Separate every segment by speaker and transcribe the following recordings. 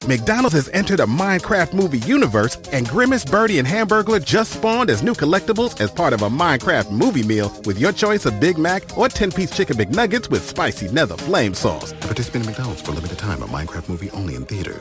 Speaker 1: McDonald's has entered a Minecraft movie universe, and Grimace, Birdie, and Hamburglar just spawned as new collectibles as part of a Minecraft movie meal with your choice of Big Mac or 10-piece chicken McNuggets with spicy nether flame sauce.
Speaker 2: Participate in McDonald's for a limited time. A Minecraft movie only in theaters.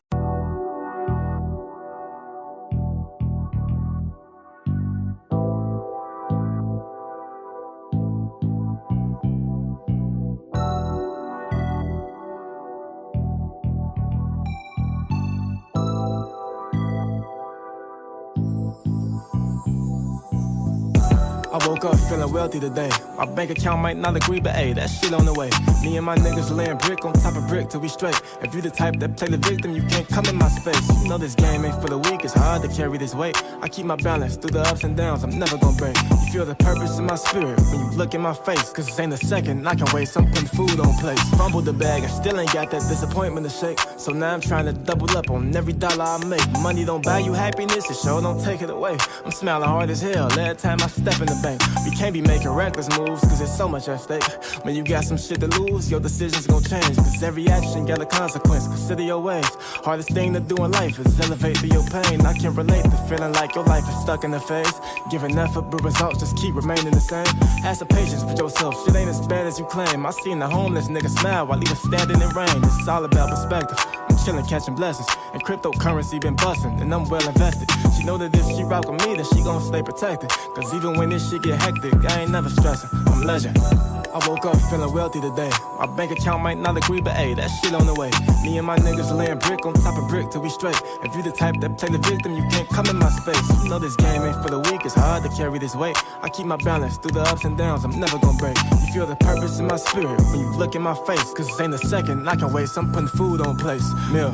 Speaker 3: I woke up feeling wealthy today. My bank account might not agree, but hey, that shit on the way. Me and my niggas laying brick on top of brick till we straight. If you the type that play the victim, you can't come in my space. You know this game ain't for the weak, it's hard to carry this weight. I keep my balance through the ups and downs, I'm never gonna break. You feel the purpose in my spirit when you look in my face. Cause this ain't a second, I can waste, I'm putting food on plates. Fumbled the bag, I still ain't got that disappointment to shake. So now I'm trying to double up on every dollar I make. Money don't buy you happiness, it sure don't take it away. I'm smiling hard as hell every time I step in the bank. We can't be making reckless moves, cause there's so much at stake. When you got some shit to lose, your decisions gon' change. Cause every action got a consequence, consider your ways. Hardest thing to do in life is elevate through your pain. I can relate to feeling like your life is stuck in the phase. Giving effort, but results just keep remaining the same. Have some patience with yourself, shit ain't as bad as you claim. I seen the homeless nigga smile while he was standing in rain. This is all about perspective. I'm chillin', catching blessings. And cryptocurrency been bustin', and I'm well invested. She know that if she rock with me, then she gon' stay protected. Cause even when this shit get hectic, I ain't never stressing, I'm legend. I woke up feeling wealthy today. My bank account might not agree, but hey, that shit on the way. Me and my niggas laying brick on top of brick till we straight. If you the type that play the victim, you can't come in my space. You know this game ain't for the weak, it's hard to carry this weight. I keep my balance through the ups and downs, I'm never gonna break. You feel the purpose in my spirit when you look in my face. Cause this ain't a second, I can waste, I'm putting food on plates. Meal.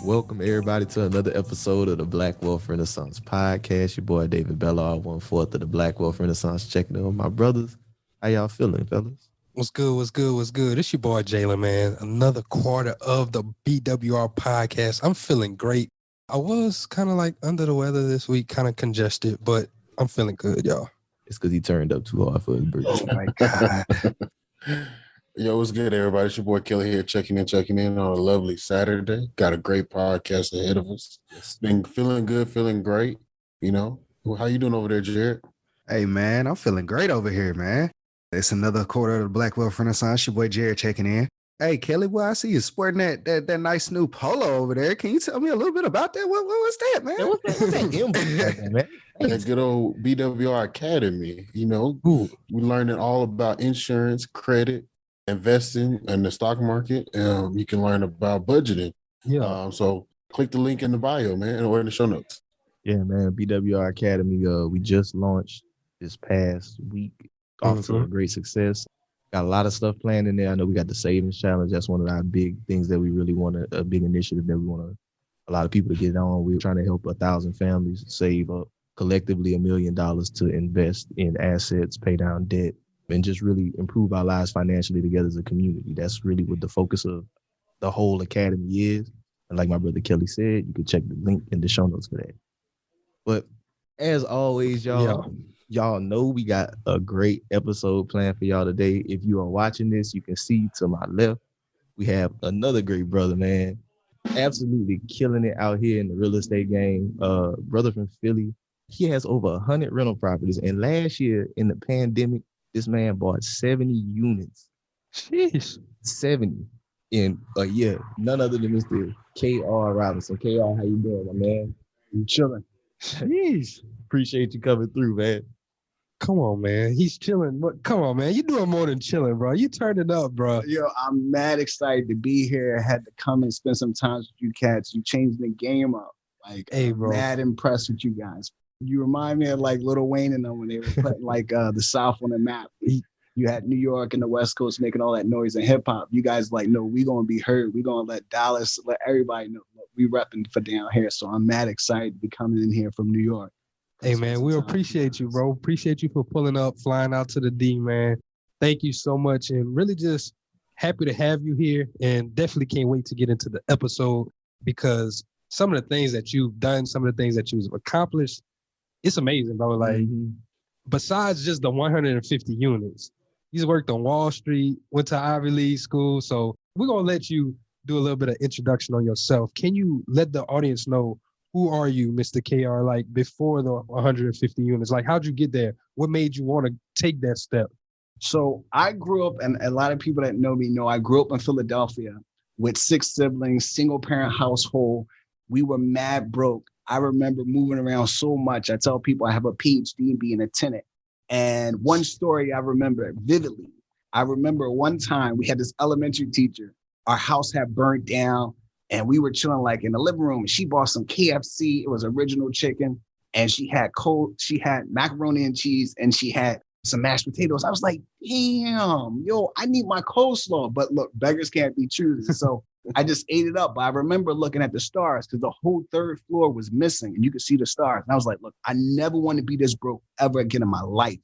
Speaker 4: Welcome everybody to another episode of the Black Wealth Renaissance podcast. Your boy David Bellard, 1/4 of the Black Wealth Renaissance, checking in with my brothers. How y'all feeling, fellas?
Speaker 5: What's good? It's your boy Jalen, man. Another quarter of the BWR podcast. I'm feeling great. I was kind of like under the weather this week, kind of congested, but I'm feeling good, y'all.
Speaker 4: It's because he turned up too hard for his birthday.
Speaker 5: Oh my God.
Speaker 6: Yo, what's good, everybody? It's your boy Kelly here, checking in on a lovely Saturday. Got a great podcast ahead of us. Been feeling good, feeling great. You know, how you doing over there, Jared?
Speaker 7: Hey, man, I'm feeling great over here, man. It's another quarter of the Black Wealth Renaissance. Your boy Jared checking in. Hey, Kelly, well, I see you sporting that nice new polo over there. Can you tell me a little bit about that? What was that, man?
Speaker 4: What's that man?
Speaker 6: That good old BWR Academy. You know, we're learning all about insurance, credit, investing in the stock market. You can learn about budgeting.
Speaker 5: Yeah.
Speaker 6: So click the link in the bio, man, or in the show notes.
Speaker 4: Yeah, man. BWR Academy. We just launched this past week. Off to a great success. Got a lot of stuff planned in there. I know we got the savings challenge. That's one of our big things that we really want a big initiative that we want a lot of people to get on. We're trying to help 1,000 families save up collectively $1 million to invest in assets, pay down debt, and just really improve our lives financially together as a community. That's really what the focus of the whole academy is. And like my brother Kelly said, you can check the link in the show notes for that. But as always, y'all know we got a great episode planned for y'all today. If you are watching this, you can see to my left, we have another great brother, man. Absolutely killing it out here in the real estate game. Brother from Philly. He has over 100 rental properties. And last year in the pandemic, this man bought 70 units.
Speaker 5: Sheesh.
Speaker 4: 70 in a year. None other than Mr. K.R. Robinson. K.R., how you doing, my man?
Speaker 5: You chilling. Sheesh.
Speaker 4: Appreciate you coming through, man.
Speaker 5: Come on, man. He's chilling. But come on, man. You doing more than chilling, bro. You turned it up, bro.
Speaker 7: Yo, I'm mad excited to be here. I had to come and spend some time with you cats. You changed the game up. Like,
Speaker 5: hey, bro.
Speaker 7: Mad impressed with you guys. You remind me of like Lil Wayne and them when they were putting like the South on the map. You had New York and the West Coast making all that noise in hip hop. You guys like, no, we gonna be heard. We gonna let Dallas, let everybody know we repping for down here. So I'm mad excited to be coming in here from New York.
Speaker 5: Hey, man, we appreciate you, bro. Appreciate you for pulling up, flying out to the D, man. Thank you so much. And really just happy to have you here. And definitely can't wait to get into the episode because some of the things that you've done, some of the things that you've accomplished, it's amazing, bro. Like, besides just the 150 units, He's worked on Wall Street, went to Ivy League school. So we're going to let you do a little bit of introduction on yourself. Can you let the audience know who are you, Mr. KR, like before the 150 units? Like, how'd you get there? What made you want to take that step?
Speaker 7: So I grew up, and a lot of people that know me know I grew up in Philadelphia with 6 siblings, single parent household. We were mad broke. I remember moving around so much. I tell people I have a PhD and being a tenant. And one story I remember vividly. I remember one time we had this elementary teacher. Our house had burnt down and we were chilling like in the living room. And she bought some KFC. It was original chicken. And she had macaroni and cheese, and she had some mashed potatoes. I was like, damn, yo, I need my coleslaw. But look, beggars can't be choosers. So I just ate it up. But I remember looking at the stars because the whole 3rd floor was missing and you could see the stars. And I was like, look, I never want to be this broke ever again in my life.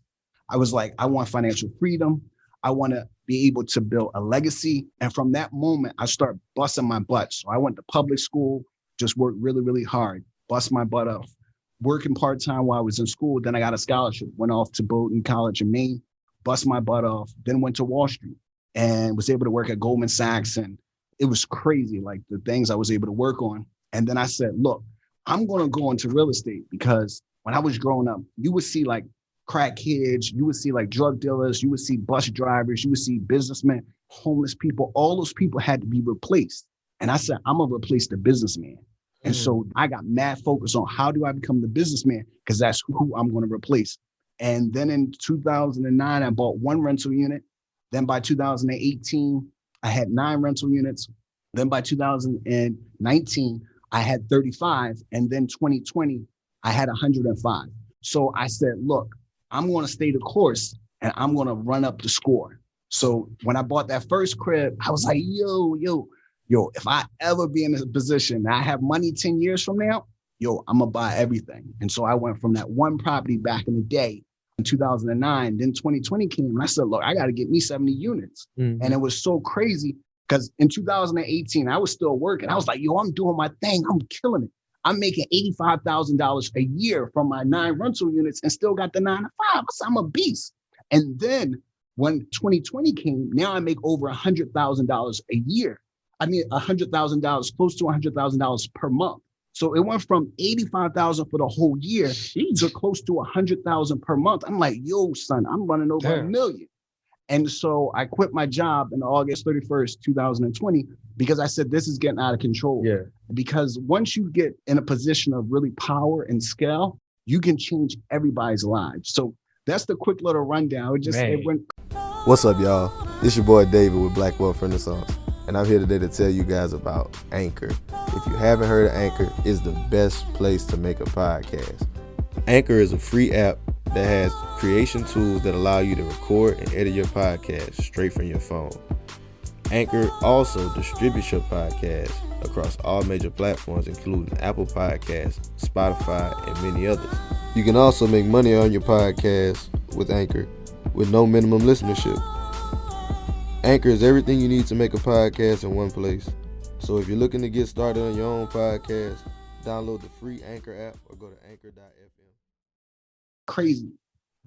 Speaker 7: I was like, I want financial freedom. I want to be able to build a legacy. And from that moment, I started busting my butt. So I went to public school, just worked really, really hard, bust my butt off, working part-time while I was in school. Then I got a scholarship, went off to Bowdoin College in Maine, bust my butt off, then went to Wall Street and was able to work at Goldman Sachs. And it was crazy, like the things I was able to work on. And then I said, look, I'm going to go into real estate because when I was growing up, you would see like crack kids, you would see like drug dealers, you would see bus drivers, you would see businessmen, homeless people. All those people had to be replaced. And I said, I'm going to replace the businessman. And so I got mad focus on how do I become the businessman? Because that's who I'm going to replace. And then in 2009, I bought 1 rental unit. Then by 2018, I had 9 rental units. Then by 2019, I had 35. And then 2020, I had 105. So I said, look, I'm going to stay the course and I'm going to run up the score. So when I bought that first crib, I was like, yo, if I ever be in a position that I have money 10 years from now, I'm going to buy everything. And so I went from that 1 property back in the day in 2009, then 2020 came and I said, look, I got to get me 70 units. And it was so crazy because in 2018, I was still working. I was like, I'm doing my thing. I'm killing it. I'm making $85,000 a year from my 9 rental units and still got the 9 to 5. I said, I'm a beast. And then when 2020 came, now I make over $100,000 a year. I mean, $100,000, close to $100,000 per month. So it went from $85,000 for the whole year to close to $100,000 per month. I'm like, yo, son, I'm running over $1 million. And so I quit my job on August 31st, 2020, because I said, this is getting out of control. Yeah. Because once you get in a position of really power and scale, you can change everybody's lives. So that's the quick little rundown. It went.
Speaker 8: What's up, y'all? It's your boy David with Black Wealth Renaissance. And I'm here today to tell you guys about Anchor. If you haven't heard of Anchor, it's the best place to make a podcast. Anchor is a free app that has creation tools that allow you to record and edit your podcast straight from your phone. Anchor also distributes your podcast across all major platforms, including Apple Podcasts, Spotify, and many others. You can also make money on your podcast with Anchor with no minimum listenership. Anchor is everything you need to make a podcast in one place. So if you're looking to get started on your own podcast, download the free Anchor app or go to anchor.fm.
Speaker 7: Crazy.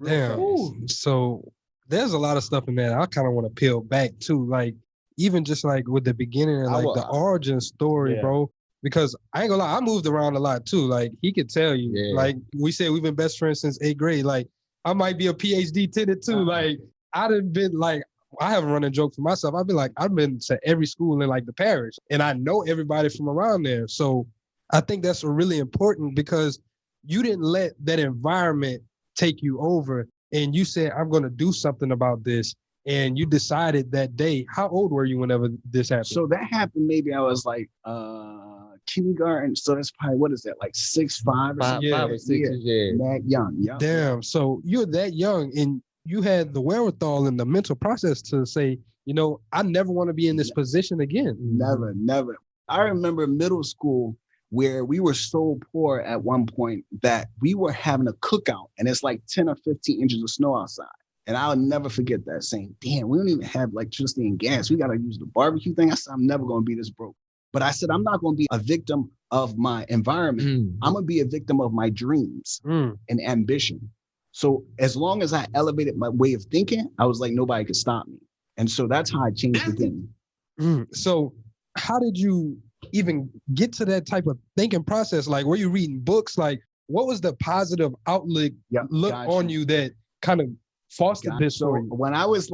Speaker 5: Damn. So there's a lot of stuff in there I kind of want to peel back too. Like, even just like with the beginning and like the origin story, bro. Because I ain't gonna lie, I moved around a lot too. Like, he could tell you. Yeah. Like, we said we've been best friends since 8th grade. Like, I might be a PhD tenant too. Like, I done been like, I have a running joke for myself. I've been to every school in like the parish, and I know everybody from around there. So I think that's really important because you didn't let that environment take you over, and you said, I'm going to do something about this. And you decided that day. How old were you whenever this happened?
Speaker 7: So that happened, maybe I was like kindergarten. So that's probably, what is that, like 6'5" or something?
Speaker 4: 5 or 6 years.
Speaker 7: That young. Yeah.
Speaker 5: Damn. So you're that young, and you had the wherewithal and the mental process to say, I never want to be in this position again.
Speaker 7: Never. I remember middle school where we were so poor at one point that we were having a cookout, and it's like 10 or 15 inches of snow outside. And I'll never forget that, saying, damn, we don't even have electricity and gas. We got to use the barbecue thing. I said, I'm never going to be this broke. But I said, I'm not going to be a victim of my environment. I'm going to be a victim of my dreams and ambition. So as long as I elevated my way of thinking, I was like, nobody could stop me. And so that's how I changed the game.
Speaker 5: So how did you even get to that type of thinking process? Like, were you reading books? Like, what was the positive outlook look on you that kind of fostered this story?
Speaker 7: So when I was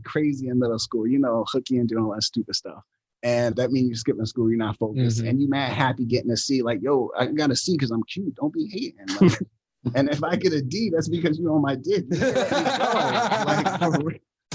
Speaker 7: crazy in middle school, hooky and doing all that stupid stuff. And that means you're skipping school, you're not focused. And you mad happy getting a C, like, yo, I got a C because I'm cute. Don't be hating. Like, and if I get a D, that's because you're on my dick.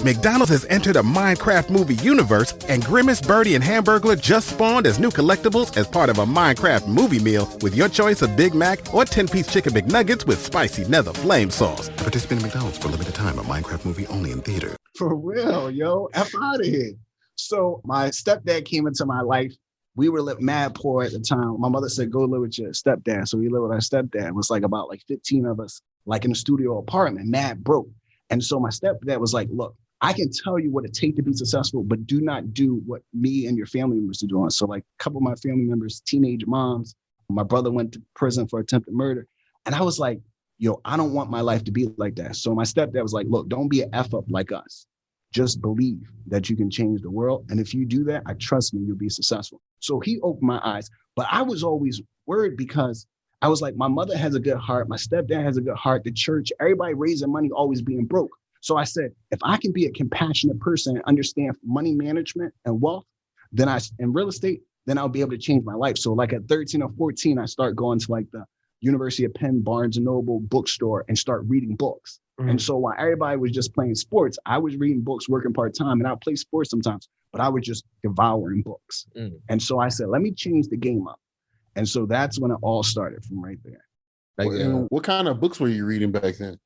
Speaker 1: McDonald's has entered a Minecraft movie universe, and Grimace, Birdie, and Hamburglar just spawned as new collectibles as part of a Minecraft movie meal with your choice of Big Mac or 10-piece chicken McNuggets with spicy nether flame sauce.
Speaker 2: Participate in McDonald's for a limited time. A Minecraft movie only in theater.
Speaker 7: For real, yo. F out of here. So my stepdad came into my life. We were mad poor at the time. My mother said, go live with your stepdad. So we lived with our stepdad. It was about 15 of us, in a studio apartment, mad broke. And so my stepdad was like, look, I can tell you what it takes to be successful, but do not do what me and your family members are doing. So a couple of my family members, teenage moms, my brother went to prison for attempted murder. And I was like, yo, I don't want my life to be like that. So my stepdad was like, look, don't be an F up like us. Just believe that you can change the world. And if you do that, I trust me, you'll be successful. So he opened my eyes, but I was always worried because I was like, my mother has a good heart. My stepdad has a good heart. The church, everybody raising money, always being broke. So I said, if I can be a compassionate person and understand money management and wealth, then in real estate, then I'll be able to change my life. So at 13 or 14, I start going to the University of Penn, Barnes & Noble bookstore and start reading books. And so while everybody was just playing sports, I was reading books, working part-time, and I'd play sports sometimes, but I was just devouring books. And so I said, let me change the game up. And so that's when it all started from right there.
Speaker 6: What kind of books were you reading back then?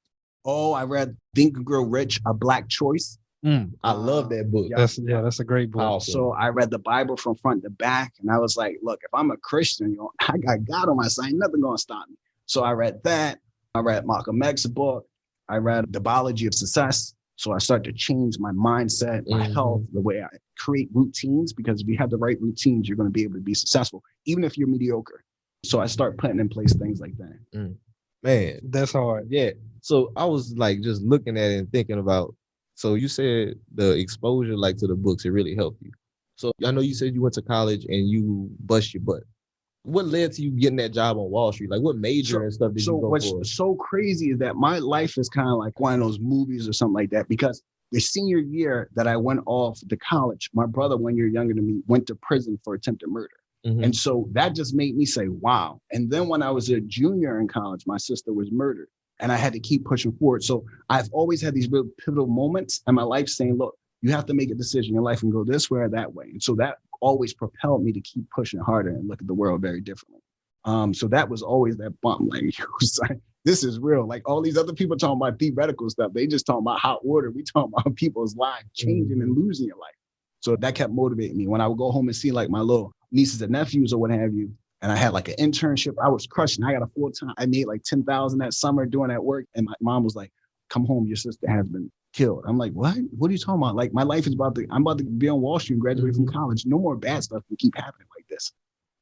Speaker 7: Oh, I read Think and Grow Rich, A Black Choice.
Speaker 4: I love that book.
Speaker 5: That's a great book.
Speaker 7: So I read the Bible from front to back, and I was like, look, if I'm a Christian, I got God on my side, nothing gonna stop me. So I read that. I read Malcolm X's book. I read The Biology of Success. So I started to change my mindset, my health, the way I create routines, because if you have the right routines, you're going to be able to be successful, even if you're mediocre. So I start putting in place things like that.
Speaker 4: Man,
Speaker 5: that's hard.
Speaker 4: Yeah. So I was just looking at it and thinking about, so you said the exposure to the books, it really helped you. So I know you said you went to college and you bust your butt. What led to you getting that job on Wall Street? What major and stuff did you go for?
Speaker 7: What's so crazy is that my life is kind of like one of those movies or something like that, because the senior year that I went off to college, my brother, 1 year younger than me, went to prison for attempted murder. And so that just made me say, wow. And then when I was a junior in college, my sister was murdered and I had to keep pushing forward. So I've always had these real pivotal moments in my life saying, look, you have to make a decision. Your life can go this way or that way. And so that always propelled me to keep pushing harder and look at the world very differently. So that was always that bump. This is real. All these other people talking about theoretical stuff. They just talking about hot water. We talking about people's lives changing and losing your life. So that kept motivating me. When I would go home and see my little nieces and nephews or what have you, and I had an internship, I was crushing. I got a full-time. I made $10,000 that summer doing that work. And my mom was like, come home, your sister has been killed. I'm like, what? What are you talking about? My life is I'm about to be on Wall Street and graduate from college. No more bad stuff can keep happening like this.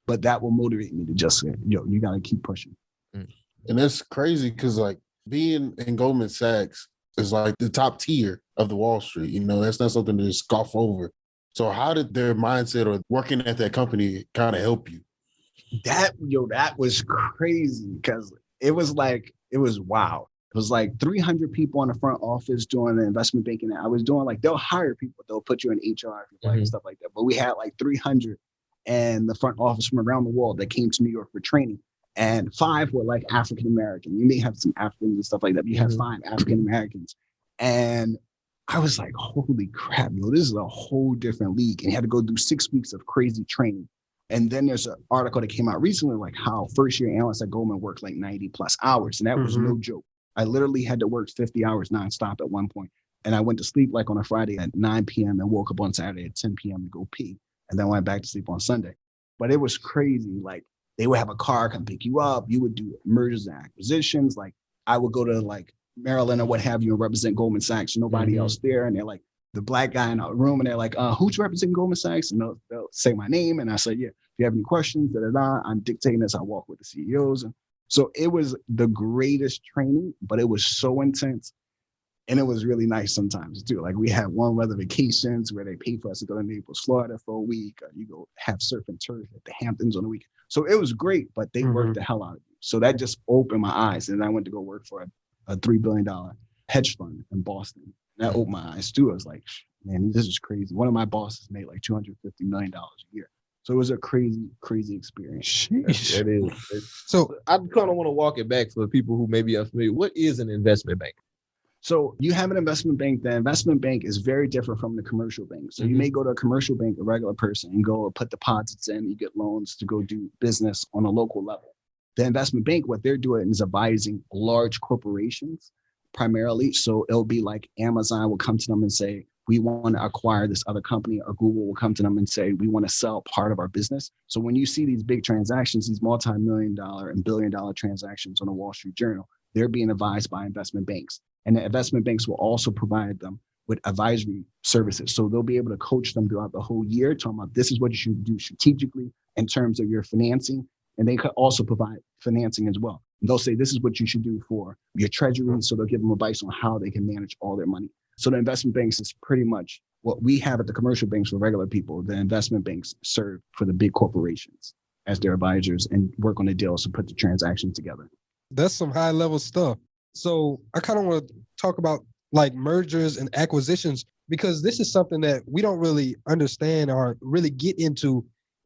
Speaker 7: But that will motivate me to just say, you got to keep pushing.
Speaker 6: And that's crazy because being in Goldman Sachs is the top tier of the Wall Street. That's not something to just scoff over. So how did their mindset or working at that company kind of help you?
Speaker 7: That was crazy because it was wow. It was 300 people in the front office doing the investment banking. I was doing they'll hire people, they'll put you in HR and stuff like that. But we had 300 in the front office from around the world that came to New York for training. And 5 were African-American. You may have some Africans and stuff like that, but you have 5 African-Americans. And I was like, holy crap, this is a whole different league. And you had to go through 6 weeks of crazy training. And then there's an article that came out recently, how first-year analysts at Goldman worked 90 plus hours. And that was no joke. I literally had to work 50 hours nonstop at one point. And I went to sleep on a Friday at 9 p.m. and woke up on Saturday at 10 p.m. to go pee. And then went back to sleep on Sunday. But it was crazy. They would have a car come pick you up. You would do mergers and acquisitions. I would go to Maryland or what have you and represent Goldman Sachs. Nobody else there. And they're the black guy in the room. And they're who's representing Goldman Sachs? And they'll say my name. And I said, yeah, if you have any questions, I'm dictating as I walk with the CEOs. And So it was the greatest training, but it was so intense. And it was really nice sometimes too. Like we had warm weather vacations where they paid for us to go to Naples, Florida for a week. Or you go have surf and turf at the Hamptons on a week. So it was great, but they worked the hell out of you. So that just opened my eyes. And I went to go work for a $3 billion hedge fund in Boston. And that opened my eyes too. I was like, man, this is crazy. One of my bosses made like $250 million a year. So it was a crazy, crazy experience.
Speaker 4: That is. So I kind of want to walk it back for people who may be unfamiliar. What is an investment bank?
Speaker 7: So you have an investment bank. The investment bank is very different from the commercial bank. So you may go to a commercial bank, a regular person, and go put deposits in. You get loans to go do business on a local level. The investment bank, what they're doing is advising large corporations primarily. So it'll be like Amazon will come to them and say, we want to acquire this other company, or Google will come to them and say, we want to sell part of our business. So when you see these big transactions, these multi-million-dollar and billion-dollar transactions on the Wall Street Journal, they're being advised by investment banks. And the investment banks will also provide them with advisory services. So they'll be able to coach them throughout the whole year, talking about this is what you should do strategically in terms of your financing. And they could also provide financing as well. And they'll say, this is what you should do for your treasury. So they'll give them advice on how they can manage all their money. So the investment banks is pretty much what we have at the commercial banks for regular people. The investment banks serve for the big corporations as their advisors and work on the deals to put the transactions together.
Speaker 5: That's some high level stuff. So I kind of want to talk about like mergers and acquisitions, because this is something that we don't really understand or really get into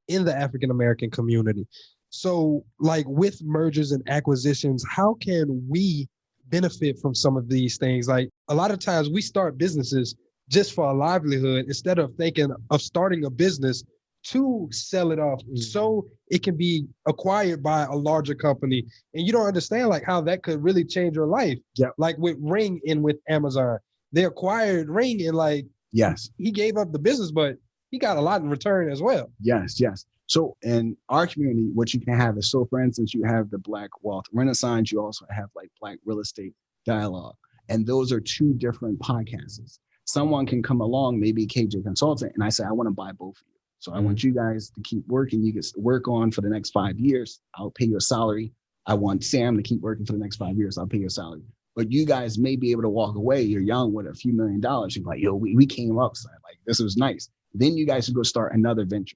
Speaker 5: in the African-American community. So like with mergers and acquisitions, how can we benefit from some of these things? Like a lot of times we start businesses just for a livelihood instead of thinking of starting a business to sell it off so it can be acquired by a larger company. And you don't understand like how that could really change your life.
Speaker 7: Yep.
Speaker 5: Like with Ring and with Amazon, they acquired Ring and like,
Speaker 7: yes,
Speaker 5: he gave up the business, but he got a lot in return as well.
Speaker 7: Yes. So in our community, what you can have is, so for instance, you have the Black Wealth Renaissance. You also have like Black Real Estate Dialogue. And those are two different podcasts. Someone can come along, maybe KJ Consultant, and I say, I want to buy both of you. So I want you guys to keep working. You get to work on for the next 5 years. I'll pay your salary. I want Sam to keep working for the next 5 years. I'll pay your salary. But you guys may be able to walk away. You're young with a few $1 million. You're like, yo, we came up, so like, this was nice. Then you guys can go start another venture.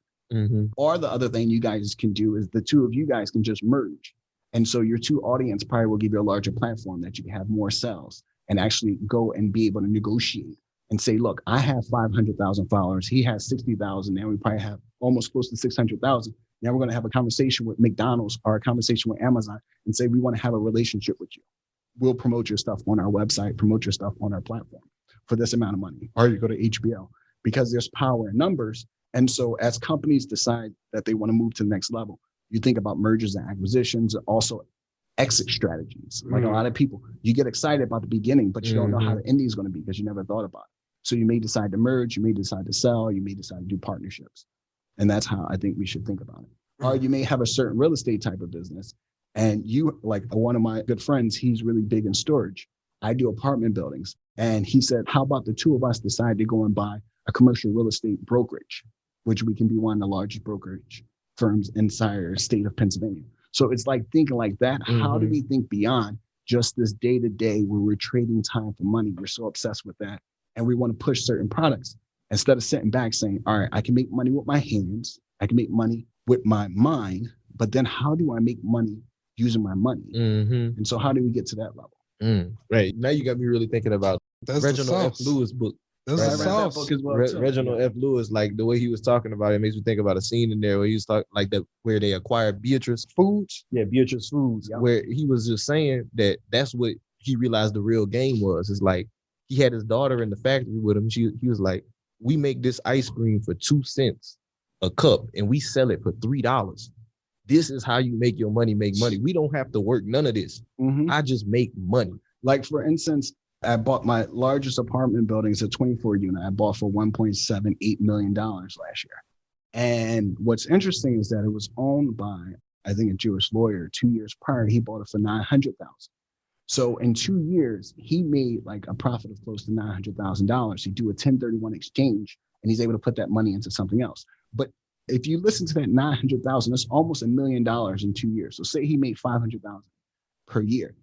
Speaker 7: Or the other thing you guys can do is the two of you guys can just merge. And so your two audience probably will give you a larger platform that you can have more sales and actually go and be able to negotiate and say, look, I have 500,000 followers. He has 60,000. Now we probably have almost close to 600,000. Now we're going to have a conversation with McDonald's or a conversation with Amazon and say, we want to have a relationship with you. We'll promote your stuff on our website, promote your stuff on our platform for this amount of money. Or you go to HBO, because there's power in numbers. And so as companies decide that they want to move to the next level, you think about mergers and acquisitions, and also exit strategies. Like a lot of people, you get excited about the beginning, but you don't know how the ending is going to be because you never thought about it. So you may decide to merge, you may decide to sell, you may decide to do partnerships. And that's how I think we should think about it. Or you may have a certain real estate type of business. And you, like one of my good friends, he's really big in storage. I do apartment buildings. And he said, how about the two of us decide to go and buy a commercial real estate brokerage, which we can be one of the largest brokerage firms inside the state of Pennsylvania. So it's like thinking like that. How do we think beyond just this day to day where we're trading time for money? We're so obsessed with that. And we want to push certain products instead of sitting back saying, all right, I can make money with my hands. I can make money with my mind. But then how do I make money using my money? And so how do we get to that level?
Speaker 4: Right. Now you got me really thinking about Reginald F. Lewis book. Reginald F. Lewis, like the way he was talking about it makes me think about a scene in there where he was talking like that, where they acquired Beatrice Foods. Yeah, Beatrice Foods, where he was just saying that that's what he realized the real game was. It's like he had his daughter in the factory with him. He was like, we make this ice cream for 2 cents a cup and we sell it for $3. This is how you make your money, make money. We don't have to work none of this. I just make money.
Speaker 7: Like for instance, I bought my largest apartment building. It's a 24 unit. I bought for $1.78 million last year. And what's interesting is that it was owned by, I think, a Jewish lawyer. 2 years prior, he bought it for $900,000. So in 2 years, he made like a profit of close to $900,000. He do a 1031 exchange and he's able to put that money into something else. But if you listen to that $900,000, that's almost $1 million in 2 years. So say he made $500,000. per year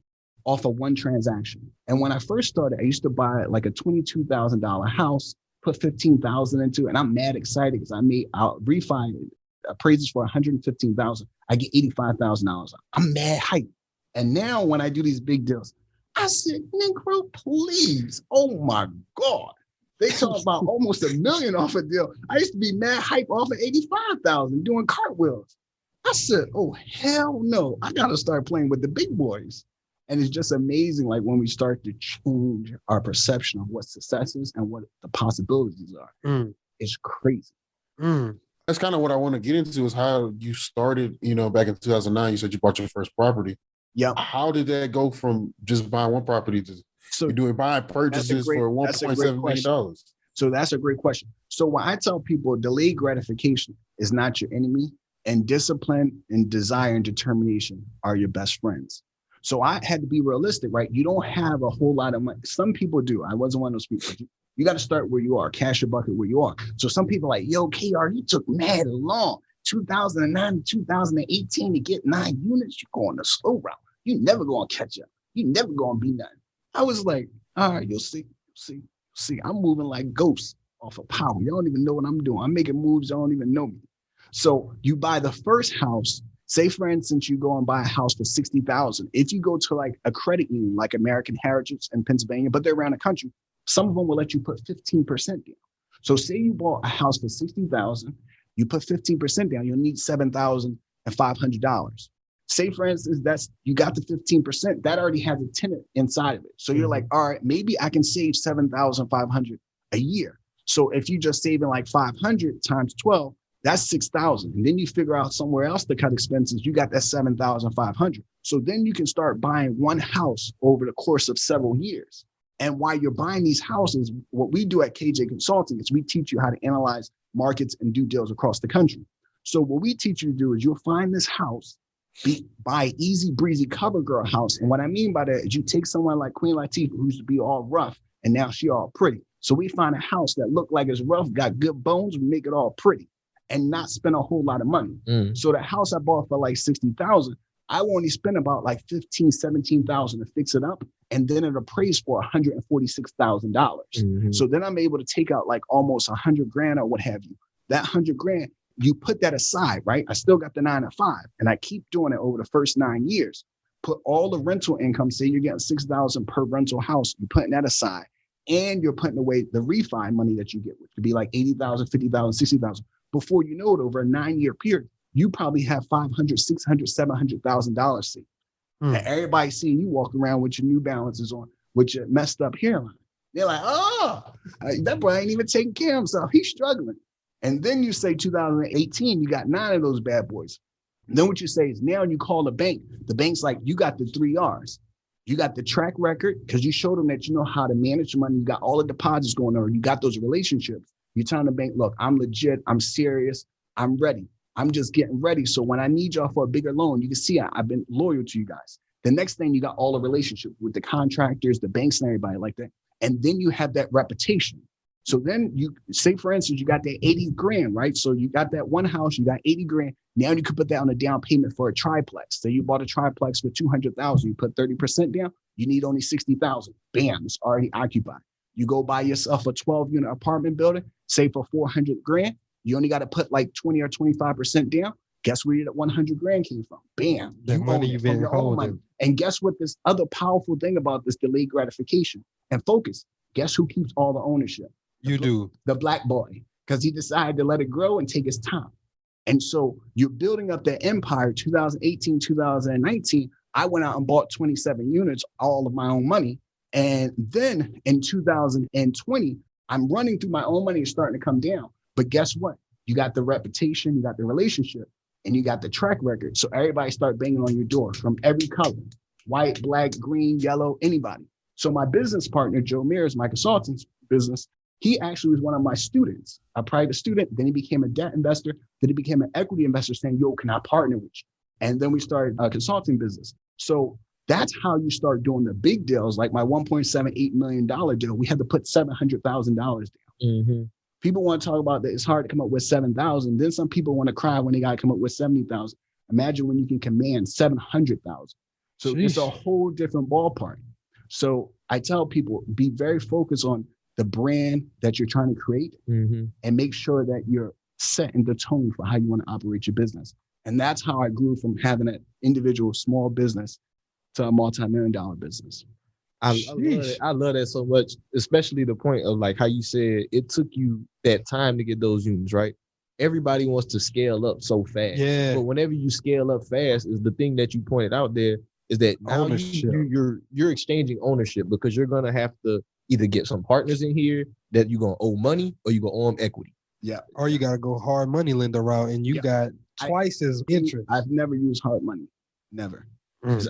Speaker 7: off of one transaction. And when I first started, I used to buy like a $22,000 house, put $15,000 into it, and I'm mad excited because I'll refi it, appraises for $115,000. I get $85,000. I'm mad hype. And now when I do these big deals, I said, Negro, please. Oh my God. They talk about almost $1 million off a deal. I used to be mad hype off of $85,000 doing cartwheels. I said, oh, hell no. I got to start playing with the big boys. And it's just amazing, like when we start to change our perception of what success is and what the possibilities are. It's crazy.
Speaker 6: That's kind of what I want to get into is how you started, back in 2009, you said you bought your first property.
Speaker 7: Yeah.
Speaker 6: How did that go from just buying one property to buying purchases for $1.7 million?
Speaker 7: So that's a great question. So when I tell people delayed gratification is not your enemy, and discipline and desire and determination are your best friends. So I had to be realistic, right? You don't have a whole lot of money. Some people do. I wasn't one of those people. You got to start where you are, cash your bucket where you are. So some people are like, yo, KR, you took mad long, 2009 to 2018 to get 9 units. You're going the slow route. You never going to catch up. You never going to be nothing. I was like, all right, you'll see. I'm moving like ghosts off of power. You don't even know what I'm doing. I'm making moves. You don't even know me. So you buy the first house. Say, for instance, you go and buy a house for $60,000. If you go to like a credit union, like American Heritage in Pennsylvania, but they're around the country, some of them will let you put 15% down. So say you bought a house for $60,000, you put 15% down, you'll need $7,500. Say, for instance, you got the 15%, that already has a tenant inside of it. So you're like, all right, maybe I can save $7,500 a year. So if you just saving like 500 times 12, that's 6,000. And then you figure out somewhere else to cut expenses. You got that 7,500. So then you can start buying one house over the course of several years. And while you're buying these houses, what we do at KJ Consulting is we teach you how to analyze markets and do deals across the country. So what we teach you to do is you'll find this house, buy easy breezy cover girl house. And what I mean by that is you take someone like Queen Latifah, who used to be all rough, and now she all pretty. So we find a house that looked like it's rough, got good bones, we make it all pretty and not spend a whole lot of money. So the house I bought for like $60,000, I only spent about like $15,000, $17,000 to fix it up. And then it appraised for $146,000. So then I'm able to take out like almost $100,000 or what have you. That $100,000, you put that aside, right? I still got the 9 to 5 and I keep doing it over the first 9 years. Put all the rental income, say you're getting $6,000 per rental house, you're putting that aside and you're putting away the refi money that you get, which could be like $80,000, $50,000, $60,000. Before you know it, over a 9-year period, you probably have $500,000, $600,000, $700,000 saved. And everybody seeing you walk around with your New Balances on, with your messed up hairline. They're like, oh, that boy ain't even taking care of himself. He's struggling. And then you say 2018, you got 9 of those bad boys. And then what you say is now you call the bank. The bank's like, you got the 3 R's. You got the track record because you showed them that you know how to manage money. You got all the deposits going on. You got those relationships. You're telling the bank, look, I'm legit. I'm serious. I'm ready. I'm just getting ready. So when I need y'all for a bigger loan, you can see I've been loyal to you guys. The next thing, you got all the relationships with the contractors, the banks, and everybody like that. And then you have that reputation. So then you say, for instance, you got that $80,000, right? So you got that one house, you got $80,000. Now you could put that on a down payment for a triplex. So you bought a triplex for $200,000. You put 30% down. You need only $60,000. Bam, it's already occupied. You go buy yourself a 12-unit apartment building, say for $400,000. You only got to put like 20 or 25% down. Guess where that $100,000 came from? Bam.
Speaker 5: That money you've been holding.
Speaker 7: And guess what? This other powerful thing about this delayed gratification and focus. Guess who keeps all the ownership?
Speaker 5: You do.
Speaker 7: The black boy, because he decided to let it grow and take his time. And so you're building up that empire. 2018, 2019, I went out and bought 27 units, all of my own money. And then in 2020, I'm running through my own money and starting to come down. But guess what? You got the reputation, you got the relationship, and you got the track record. So everybody start banging on your door from every color, white, black, green, yellow, anybody. So my business partner, Joe Mears, my consultant's business, he actually was one of my students, a private student. Then he became a debt investor. Then he became an equity investor saying, yo, can I partner with you? And then we started a consulting business. So that's how you start doing the big deals. Like my $1.78 million deal, we had to put $700,000 down. People want to talk about that. It's hard to come up with 7,000. Then some people want to cry when they got to come up with 70,000. Imagine when you can command 700,000. So it's a whole different ballpark. So I tell people, be very focused on the brand that you're trying to create and make sure that you're setting the tone for how you want to operate your business. And that's how I grew from having an individual small business to a multi-million-dollar business.
Speaker 4: I love that so much, especially the point of like how you said it took you that time to get those units, right? Everybody wants to scale up so fast.
Speaker 5: Yeah.
Speaker 4: But whenever you scale up fast, is the thing that you pointed out there is that now you're exchanging ownership, because you're gonna have to either get some partners in here that you're gonna owe money, or you're gonna owe them equity.
Speaker 7: Yeah.
Speaker 5: Or you gotta go hard money lender route, and you got twice as interest.
Speaker 7: I've never used hard money. Never.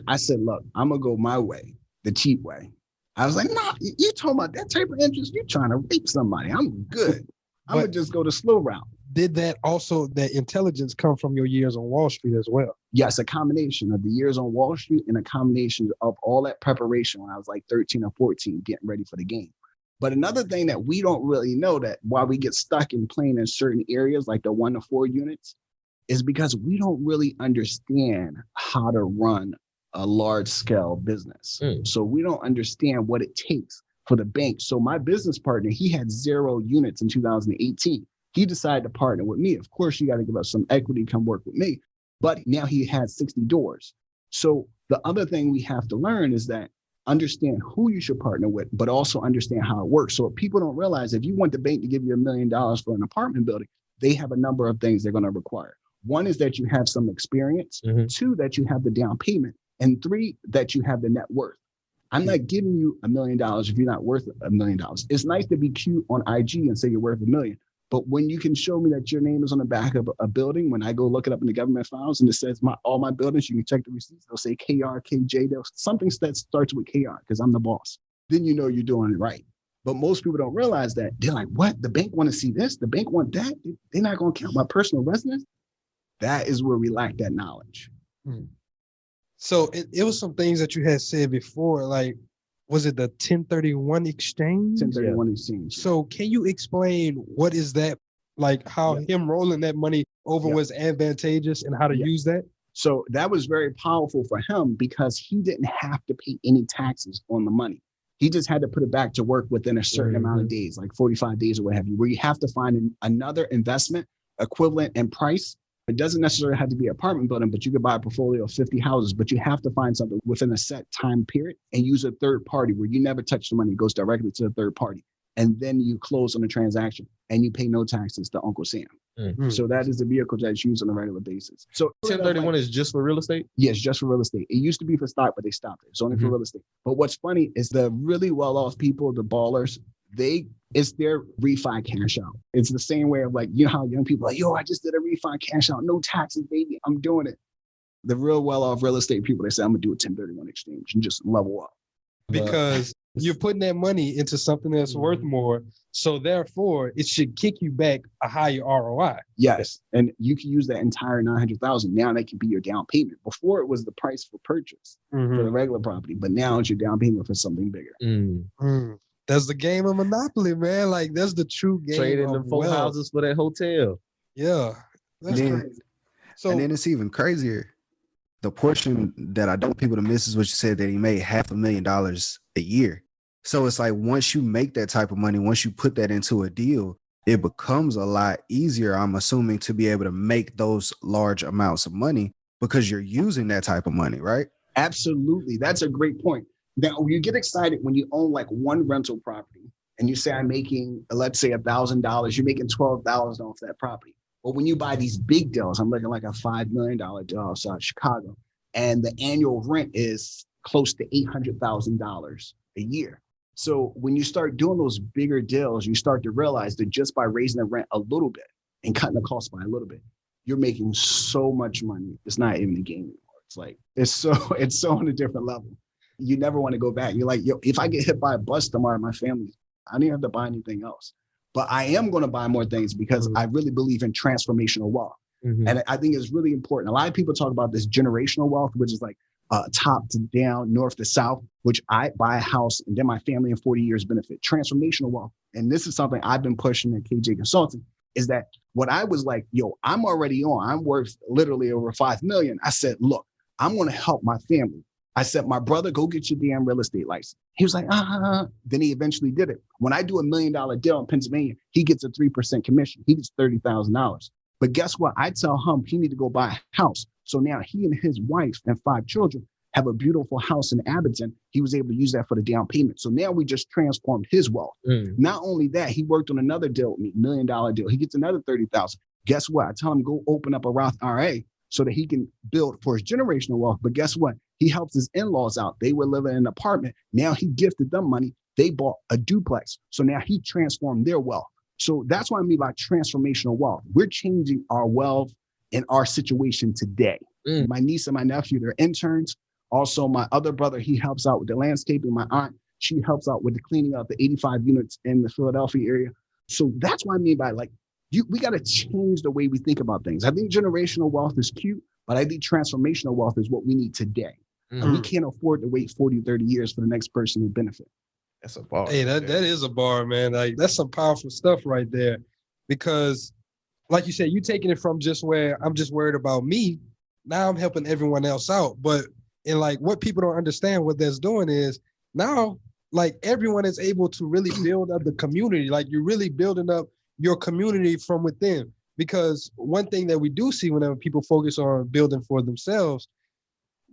Speaker 7: I said, look, I'm gonna go my way, the cheap way. I was like, nah, you talking about that type of interest? You're trying to rape somebody. I'm good. I'm gonna just go the slow route.
Speaker 5: Did that intelligence come from your years on Wall Street as well?
Speaker 7: Yes, a combination of the years on Wall Street and a combination of all that preparation when I was like 13 or 14, getting ready for the game. But another thing that we don't really know, that why we get stuck in playing in certain areas like the 1 to 4 units, is because we don't really understand how to run a large scale business. So we don't understand what it takes for the bank. So my business partner, he had 0 units in 2018. He decided to partner with me. Of course, you got to give us some equity, come work with me. But now he had 60 doors. So the other thing we have to learn is that understand who you should partner with, but also understand how it works. So what people don't realize, if you want the bank to give you $1 million for an apartment building, they have a number of things they're going to require. 1 is that you have some experience. 2, that you have the down payment. And 3, that you have the net worth. I'm not giving you $1 million if you're not worth $1 million. It's nice to be cute on IG and say you're worth $1 million. But when you can show me that your name is on the back of a building, when I go look it up in the government files and it says all my buildings, you can check the receipts. They'll say KR, KJ, something that starts with KR because I'm the boss. Then you know you're doing it right. But most people don't realize that. They're like, what? The bank want to see this? The bank want that? They're not going to count my personal residence? That is where we lack that knowledge.
Speaker 5: So it was some things that you had said before, like, was it the 1031 exchange?
Speaker 7: 1031 exchange.
Speaker 5: So can you explain what is that, like how him rolling that money over was advantageous and how to use that?
Speaker 7: So that was very powerful for him because he didn't have to pay any taxes on the money. He just had to put it back to work within a certain amount of days, like 45 days or what have you, where you have to find another investment equivalent in price. It doesn't necessarily have to be an apartment building, but you could buy a portfolio of 50 houses, but you have to find something within a set time period and use a third party where you never touch the money. It goes directly to the third party. And then you close on the transaction and you pay no taxes to Uncle Sam. So that is the vehicle that's used on a regular basis. So
Speaker 4: 1031 is just for real estate?
Speaker 7: Yes, just for real estate. It used to be for stock, but they stopped it. It's only for real estate. But what's funny is the really well-off people, the ballers, it's their refi cash out. It's the same way of like, you know how young people are like, yo, I just did a refi cash out. No taxes, baby. I'm doing it. The real well-off real estate people, they say, I'm going to do a 1031 exchange and just level up.
Speaker 5: Because you're putting that money into something that's worth more. So therefore, it should kick you back a higher ROI.
Speaker 7: Yes. And you can use that entire $900,000. Now that can be your down payment. Before it was the price for purchase for the regular property, but now it's your down payment for something bigger.
Speaker 5: That's the game of Monopoly, man. Like, that's the true game.
Speaker 4: Trading them 4 houses for that hotel.
Speaker 5: Yeah. That's crazy. So,
Speaker 9: and then it's even crazier. The portion that I don't want people to miss is what you said, that he made $500,000 a year. So it's like, once you make that type of money, once you put that into a deal, it becomes a lot easier, I'm assuming, to be able to make those large amounts of money because you're using that type of money, right?
Speaker 7: Absolutely. That's a great point. Now, you get excited when you own like one rental property and you say, I'm making, let's say $1,000, you're making $12 off that property. But when you buy these big deals, I'm looking like a $5 million deal outside Chicago, and the annual rent is close to $800,000 a year. So when you start doing those bigger deals, you start to realize that just by raising the rent a little bit and cutting the cost by a little bit, you're making so much money. It's not even a game anymore. It's like, it's so on a different level. You never want to go back. You're like, yo, if I get hit by a bus tomorrow, my family, I don't even have to buy anything else. But I am going to buy more things because I really believe in transformational wealth. And I think it's really important. A lot of people talk about this generational wealth, which is like top to down, north to south, which I buy a house and then my family in 40 years benefit. Transformational wealth. And this is something I've been pushing at KJ Consulting, is that what I was like, yo, I'm already on. I'm worth literally over $5 million. I said, look, I'm going to help my family. I said, my brother, go get your damn real estate license. He was like, Then he eventually did it. When I do $1 million deal in Pennsylvania, he gets a 3% commission. He gets $30,000. But guess what? I tell him he need to go buy a house. So now he and his wife and 5 children have a beautiful house in Abington. He was able to use that for the down payment. So now we just transformed his wealth. Not only that, he worked on another deal with me, $1 million deal. He gets another 30,000. Guess what? I tell him go open up a Roth IRA so that he can build for his generational wealth. But guess what? He helps his in-laws out. They were living in an apartment. Now he gifted them money. They bought a duplex. So now he transformed their wealth. So that's what I mean by transformational wealth. We're changing our wealth in our situation today. My niece and my nephew, they're interns. Also, my other brother, he helps out with the landscaping. My aunt, she helps out with the cleaning out the 85 units in the Philadelphia area. So that's what I mean by we got to change the way we think about things. I think generational wealth is cute, but I think transformational wealth is what we need today. And we can't afford to wait 40, 30 years for the next person to benefit.
Speaker 4: That's a bar.
Speaker 5: Hey, that is a bar, man. Like, that's some powerful stuff right there. Because, like you said, you taking it from just where I'm just worried about me. Now I'm helping everyone else out. But and like what people don't understand, what that's doing is now, like, everyone is able to really build up the community. Like, you're really building up your community from within. Because one thing that we do see whenever people focus on building for themselves,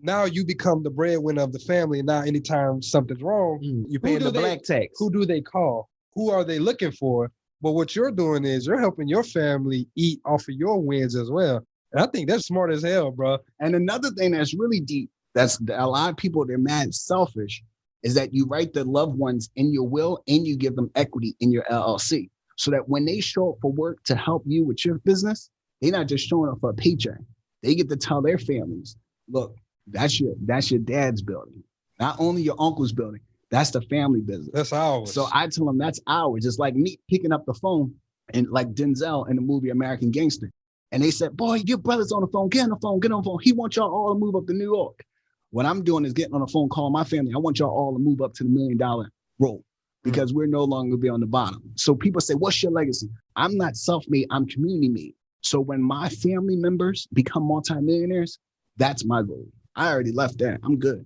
Speaker 5: now you become the breadwinner of the family. And now anytime something's wrong,
Speaker 4: you paying the black tax.
Speaker 5: Who do they call? Who are they looking for? But what you're doing is you're helping your family eat off of your wins as well. And I think that's smart as hell, bro.
Speaker 7: And another thing that's really deep, that's a lot of people, they're mad selfish, is that you write the loved ones in your will and you give them equity in your LLC. So that when they show up for work to help you with your business, they're not just showing up for a paycheck. They get to tell their families, look, that's your dad's building. Not only your uncle's building, that's the family business.
Speaker 5: That's ours.
Speaker 7: So I tell them that's ours. It's like me picking up the phone and like Denzel in the movie American Gangster. And they said, boy, your brother's on the phone. Get on the phone. Get on the phone. He wants y'all all to move up to New York. What I'm doing is getting on the phone, calling my family. I want y'all all to move up to the $1 million role because we're no longer going to be on the bottom. So people say, what's your legacy? I'm not self-made. I'm community-made. So when my family members become multimillionaires, that's my goal. I already left that. I'm good.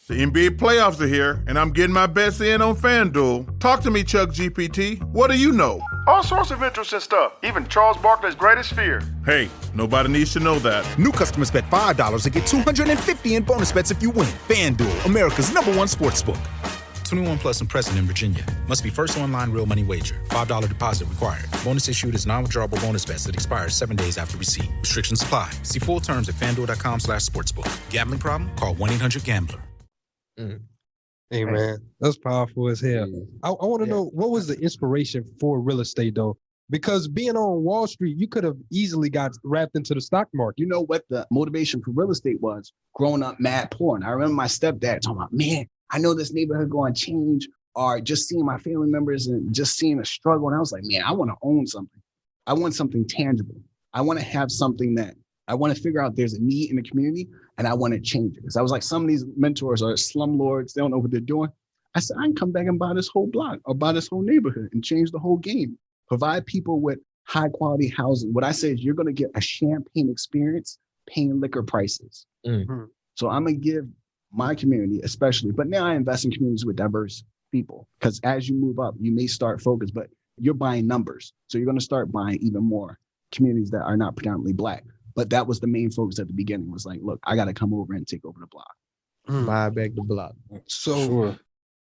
Speaker 10: The NBA playoffs are here, and I'm getting my bets in on FanDuel. Talk to me, Chuck GPT. What do you know?
Speaker 11: All sorts of interesting stuff, even Charles Barkley's greatest fear.
Speaker 10: Hey, nobody needs to know that.
Speaker 12: New customers bet $5 and get $250 in bonus bets if you win. FanDuel, America's #1 sportsbook.
Speaker 13: 21 plus and present in Virginia. Must be first online real money wager. $5 deposit required. Bonus issued as non-withdrawable bonus bets that expire 7 days after receipt. Restrictions apply. See full terms at FanDuel.com/sportsbook. Gambling problem? Call 1-800-GAMBLER.
Speaker 5: Hey, man, that's powerful as hell. I want to know, what was the inspiration for real estate, though? Because being on Wall Street, you could have easily got wrapped into the stock market.
Speaker 7: You know what the motivation for real estate was? Growing up mad poor. And I remember my stepdad talking about, man, I know this neighborhood going to change, or just seeing my family members and just seeing a struggle. And I was like, man, I want to own something. I want something tangible. I want to have something that I want to figure out there's a need in the community and I want to change it. Because I was like, some of these mentors are slumlords. They don't know what they're doing. I said, I can come back and buy this whole block or buy this whole neighborhood and change the whole game. Provide people with high quality housing. What I say is you're going to get a champagne experience paying liquor prices. So I'm going to give my community especially, but now I invest in communities with diverse people, because as you move up, you may start focused, but you're buying numbers. So you're going to start buying even more communities that are not predominantly Black. But that was the main focus at the beginning, was like, look, I got to come over and take over the block.
Speaker 4: Buy back the block.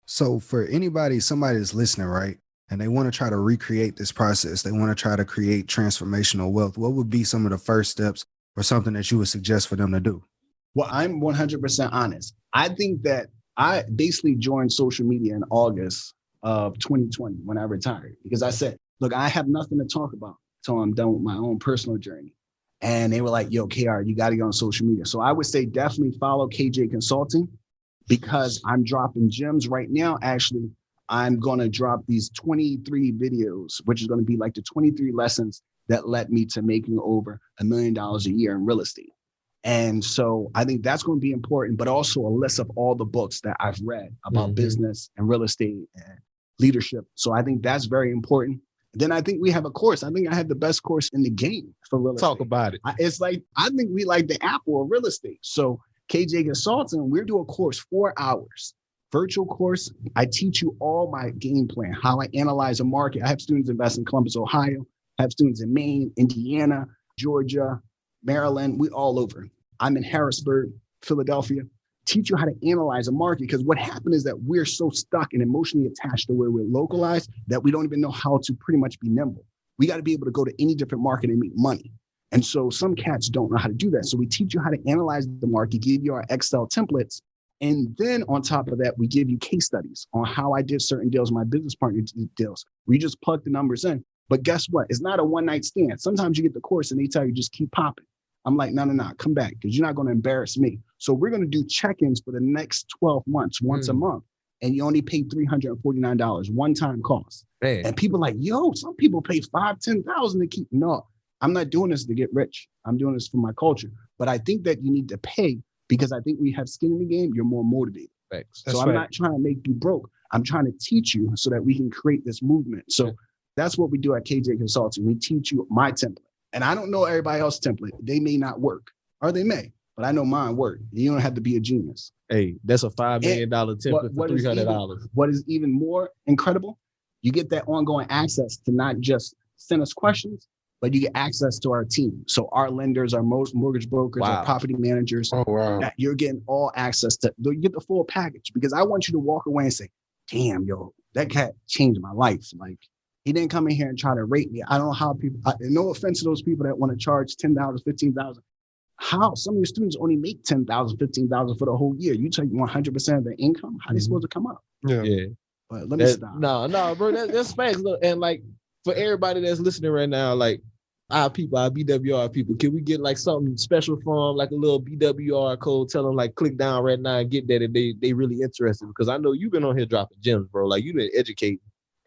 Speaker 9: So for anybody, somebody that's listening, right, and they want to try to recreate this process, they want to try to create transformational wealth, what would be some of the first steps or something that you would suggest for them to do?
Speaker 7: Well, I'm 100% honest. I think that I basically joined social media in August of 2020 when I retired, because I said, look, I have nothing to talk about until I'm done with my own personal journey. And they were like, yo, KR, you got to get on social media. So I would say definitely follow KJ Consulting, because I'm dropping gems right now. Actually, I'm going to drop these 23 videos, which is going to be like the 23 lessons that led me to making over $1 million a year in real estate. And so I think that's going to be important, but also a list of all the books that I've read about business and real estate and leadership. So I think that's very important. Then I think we have a course. I think I had the best course in the game for real estate.
Speaker 4: Talk about it.
Speaker 7: It's like, I think we like the Apple of real estate. So KJ Consulting, we're doing a course 4 hours, virtual course. I teach you all my game plan, how I analyze a market. I have students invest in Columbus, Ohio. I have students in Maine, Indiana, Georgia, Maryland. We all over. I'm in Harrisburg, Philadelphia. Teach you how to analyze a market, because what happened is that we're so stuck and emotionally attached to where we're localized that we don't even know how to pretty much be nimble. We got to be able to go to any different market and make money. And so some cats don't know how to do that. So we teach you how to analyze the market, give you our Excel templates. And then on top of that, we give you case studies on how I did certain deals, my business partner deals. We just plug the numbers in. But guess what? It's not a one-night stand. Sometimes you get the course and they tell you just keep popping. I'm like, no, come back, because you're not going to embarrass me. So we're going to do check-ins for the next 12 months, once a month. And you only pay $349, one-time cost.
Speaker 4: Man.
Speaker 7: And people are like, yo, some people pay $5,000, $10,000 to keep. No, I'm not doing this to get rich. I'm doing this for my culture. But I think that you need to pay, because I think we have skin in the game. You're more motivated.
Speaker 4: Thanks.
Speaker 7: So I'm not trying to make you broke. I'm trying to teach you so that we can create this movement. So that's what we do at KJ Consulting. We teach you my template. And I don't know everybody else's template. They may not work, or they may, but I know mine work. You don't have to be a genius.
Speaker 4: Hey, that's a $5 million template for $300.
Speaker 7: What is even more incredible, you get that ongoing access to not just send us questions, but you get access to our team. So our lenders, our mortgage brokers, our property managers, you're getting all access to, you get the full package, because I want you to walk away and say, damn, yo, that cat changed my life. Like, he didn't come in here and try to rate me. I don't know how people, no offense to those people that want to charge $10,000, $15,000. How? Some of your students only make $10,000, $15,000 for the whole year. You take 100% of their income. How are they supposed to come up?
Speaker 4: Yeah.
Speaker 7: But let me stop.
Speaker 4: No, bro, that's facts. Look, and like, for everybody that's listening right now, like, our people, our BWR people, can we get like something special from, like a little BWR code? Tell them like click down right now and get that if they really interested, because I know you've been on here dropping gems, bro. Like, you've been educating,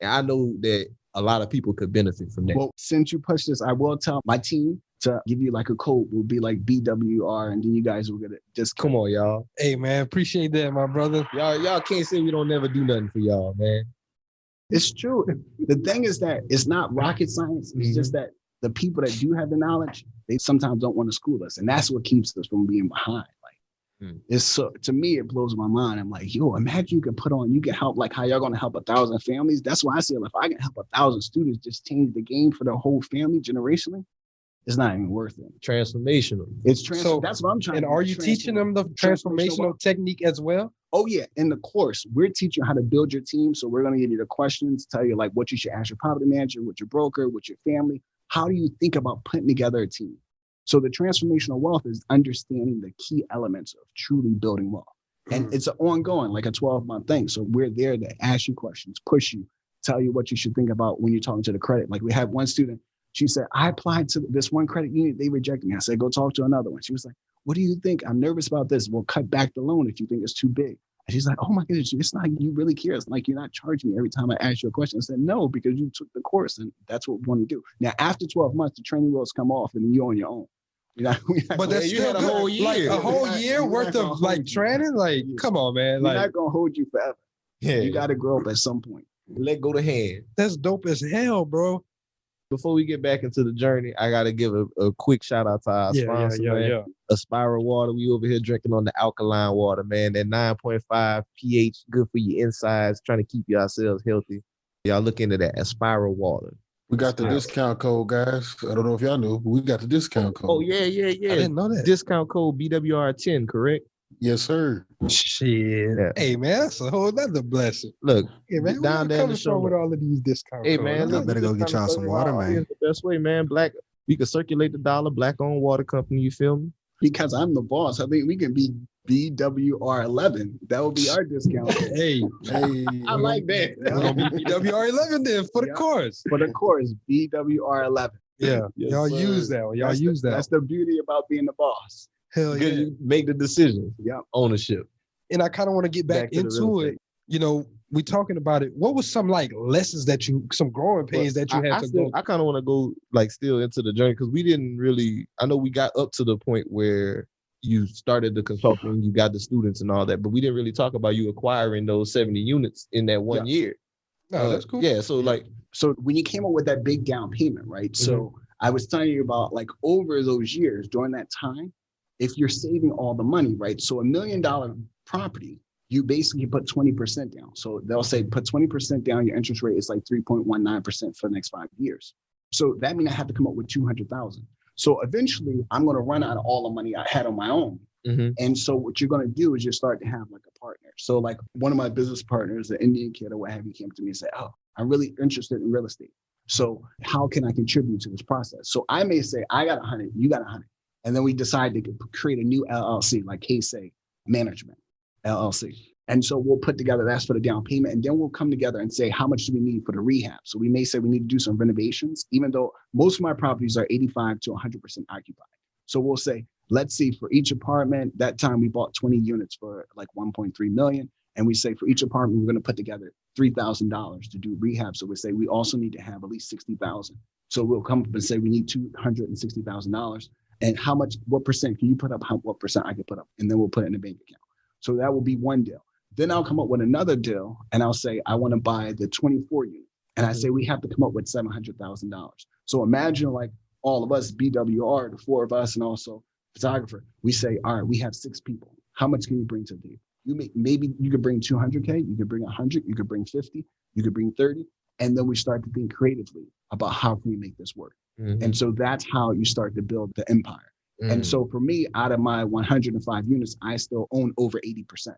Speaker 4: and I know that a lot of people could benefit from that.
Speaker 7: Well, since you pushed this, I will tell my team to give you like a code. Will be like BWR, and then you guys will get it. Just
Speaker 4: come on, y'all.
Speaker 5: Hey man, appreciate that, my brother.
Speaker 4: Y'all can't say we don't never do nothing for y'all, man.
Speaker 7: It's true. The thing is that it's not rocket science. It's just that the people that do have the knowledge, they sometimes don't want to school us, and that's what keeps us from being behind. It's so, to me, it blows my mind. I'm like, yo, imagine you can help, like how y'all gonna help 1,000 families. That's why I say, if I can help 1,000 students just change the game for the whole family generationally, it's not even worth it.
Speaker 4: Transformational.
Speaker 7: It's so that's what I'm trying.
Speaker 5: And
Speaker 7: to
Speaker 5: are you teaching them the transformational technique as well?
Speaker 7: Oh yeah, in the course, we're teaching how to build your team. So we're gonna give you the questions, tell you like what you should ask your property manager, with your broker, with your family. How do you think about putting together a team? So the transformational wealth is understanding the key elements of truly building wealth. And it's an ongoing, like a 12-month thing. So we're there to ask you questions, push you, tell you what you should think about when you're talking to the credit. Like we had one student, she said, I applied to this one credit union, they rejected me. I said, go talk to another one. She was like, what do you think? I'm nervous about this. We'll cut back the loan if you think it's too big. And she's like, oh my goodness, it's not, you really care. It's like, you're not charging me every time I ask you a question. I said, no, because you took the course and that's what we want to do. Now, after 12 months, the training wheels come off and you're on your own.
Speaker 5: But that's still a whole year. Like a whole year worth of like training. Like, come on, man.
Speaker 7: We're
Speaker 5: Like,
Speaker 7: not gonna hold you forever.
Speaker 4: Yeah,
Speaker 7: you got to grow up at some point.
Speaker 4: Let go the hand.
Speaker 5: That's dope as hell, bro.
Speaker 4: Before we get back into the journey, I gotta give a quick shout out to our sponsor, man. Aspira Water. We over here drinking on the alkaline water, man. That 9.5 pH, good for your insides. Trying to keep yourselves healthy. Y'all look into that Aspira Water.
Speaker 6: We got the discount code, guys. I don't know if y'all knew, but we got the discount code.
Speaker 4: Oh, yeah.
Speaker 5: I didn't know that.
Speaker 4: Discount code BWR10, correct?
Speaker 6: Yes, sir.
Speaker 5: Shit.
Speaker 4: Yeah.
Speaker 5: Hey, man, that's a whole other blessing.
Speaker 4: Look,
Speaker 5: hey, man,
Speaker 4: down there in the show
Speaker 5: with all of these discounts.
Speaker 4: Hey, man,
Speaker 9: I better go get y'all some water, man.
Speaker 4: The best way, man. We can circulate the dollar. Black-owned water company. You feel me?
Speaker 7: Because I'm the boss. I think we can be BWR11. That would be our discount.
Speaker 5: Hey,
Speaker 7: I like that.
Speaker 5: BWR11 then for the course.
Speaker 7: For the course, BWR11.
Speaker 5: Yeah, yes, y'all use that. Y'all use that.
Speaker 7: That's the beauty about being the boss.
Speaker 5: Hell yeah.
Speaker 4: You make the decision.
Speaker 7: Yeah.
Speaker 4: Ownership.
Speaker 5: And I kind of want to get back into it. You know, we talking about it. What was some like lessons that some growing pains that you had to go?
Speaker 4: I kind of want to go like still into the journey because we didn't really, I know we got up to the point where you started the consulting, you got the students and all that, but we didn't really talk about you acquiring those 70 units in that 1 year.
Speaker 5: No, that's cool.
Speaker 4: Yeah. So
Speaker 7: when you came up with that big down payment, right? So I was telling you about like over those years during that time, if you're saving all the money, right? So $1 million property, you basically put 20% down. So they'll say put 20% down, your interest rate is like 3.19% for the next 5 years. So that means I have to come up with 200,000. So eventually I'm going to run out of all the money I had on my own. And so what you're going to do is you start to have like a partner. So like one of my business partners, the Indian kid or what have you, came to me and said, oh, I'm really interested in real estate. So how can I contribute to this process? So I may say, I got 100, you got 100. And then we decide to create a new LLC, like K-Say Management LLC. And so we'll put together, that's for the down payment. And then we'll come together and say, how much do we need for the rehab? So we may say we need to do some renovations, even though most of my properties are 85 to 100% occupied. So we'll say, let's see, for each apartment, that time we bought 20 units for like 1.3 million. And we say for each apartment, we're going to put together $3,000 to do rehab. So we say we also need to have at least 60,000. So we'll come up and say we need $260,000. And how much, what percent can you put up? What percent I can put up? And then we'll put it in a bank account. So that will be one deal. Then I'll come up with another deal and I'll say, I want to buy the 24 unit. And I say, we have to come up with $700,000. So imagine like all of us, BWR, the four of us, and also photographer, we say, all right, we have 6 people. How much can you bring to the deal? Maybe you could bring 200K, you could bring 100, you could bring 50, you could bring 30. And then we start to think creatively about how can we make this work? And so that's how you start to build the empire. And so for me, out of my 105 units, I still own over 80%.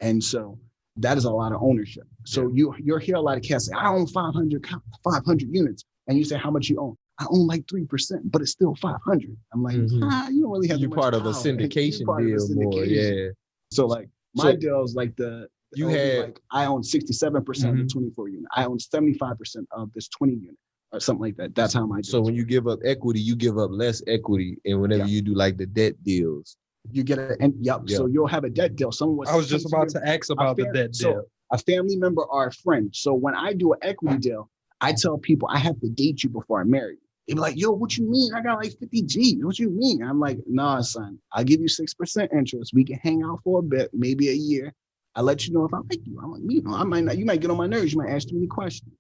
Speaker 7: And so that is a lot of ownership. So you'll hear a lot of cats say, I own 500 units. And you say, how much you own? I own like 3%, but it's still 500. I'm like, you don't really have.
Speaker 4: You're part of a syndication deal more, yeah.
Speaker 7: So like my deal is like I own 67% of the 24 unit. I own 75% of this 20 unit or something like that. That's how my deal.
Speaker 4: So when you give up equity, you give up less equity, and whenever you do like the debt deals,
Speaker 7: you get So you'll have a debt deal.
Speaker 5: I was just about to ask about the debt deal.
Speaker 7: A family member or a friend. So when I do an equity deal, I tell people I have to date you before I marry you. They be like, yo, what you mean? I got like 50 G. What you mean? I'm like, nah, son, I'll give you 6% interest. We can hang out for a bit, maybe a year. I'll let you know if I like you. I'm like, I might not, you might get on my nerves. You might ask too many questions.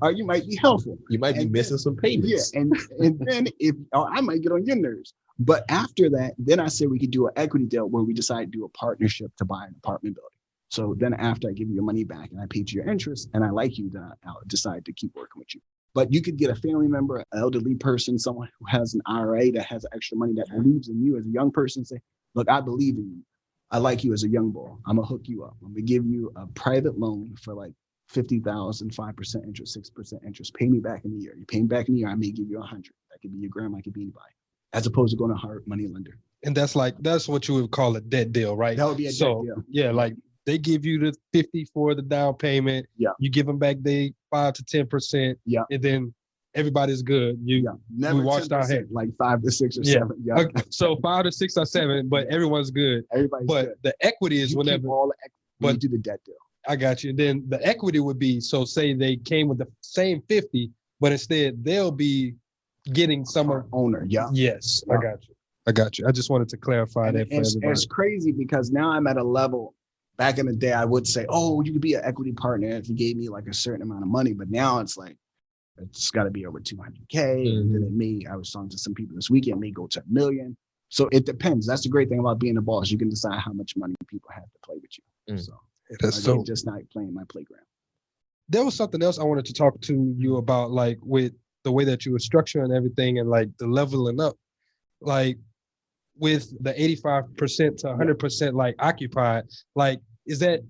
Speaker 7: Or you might be helpful.
Speaker 4: You might be missing some payments.
Speaker 7: Yeah, and then I might get on your nerves. But after that, then I say we could do an equity deal where we decide to do a partnership to buy an apartment building. So then after I give you your money back and I paid you your interest and I like you, then I'll decide to keep working with you. But you could get a family member, an elderly person, someone who has an IRA that has extra money that believes in you as a young person. Say, look, I believe in you. I like you as a young boy. I'm gonna hook you up. I'm gonna give you a private loan for like 50,000, 5% interest, 6% interest. Pay me back in a year. You pay me back in a year, I may give you 100. That could be your grandma, it could be anybody. As opposed to going to a hard money lender.
Speaker 5: And that's what you would call a debt deal, right?
Speaker 7: That would be a debt deal.
Speaker 5: Yeah, like they give you the 50 for the down payment.
Speaker 7: Yeah.
Speaker 5: You give them back the 5 to 10%.
Speaker 7: Yeah.
Speaker 5: And then everybody's good.
Speaker 7: Never
Speaker 5: we washed our hands.
Speaker 7: Like 5 to 6 or 7. Yeah.
Speaker 5: Okay. So 5 to 6 or 7, but everyone's good.
Speaker 7: Everybody's
Speaker 5: but
Speaker 7: good.
Speaker 5: The equity is whenever
Speaker 7: all the equity. But you do the debt deal.
Speaker 5: I got you. Then the equity would be, so say they came with the same 50, but instead they'll be getting some
Speaker 7: owner. Yeah.
Speaker 5: Yes. Yeah. I got you. I just wanted to clarify that for everybody.
Speaker 7: It's crazy because now I'm at a level. Back in the day, I would say, oh, you could be an equity partner if you gave me like a certain amount of money. But now it's like, it's got to be over 200K. And then I was talking to some people this weekend, may go to $1 million. So it depends. That's the great thing about being a boss. You can decide how much money people have to play with you. So just not playing my playground.
Speaker 5: There was something else I wanted to talk to you about, like with the way that you were structuring everything and like the leveling up, like with the 85% to 100% like occupied, like, is that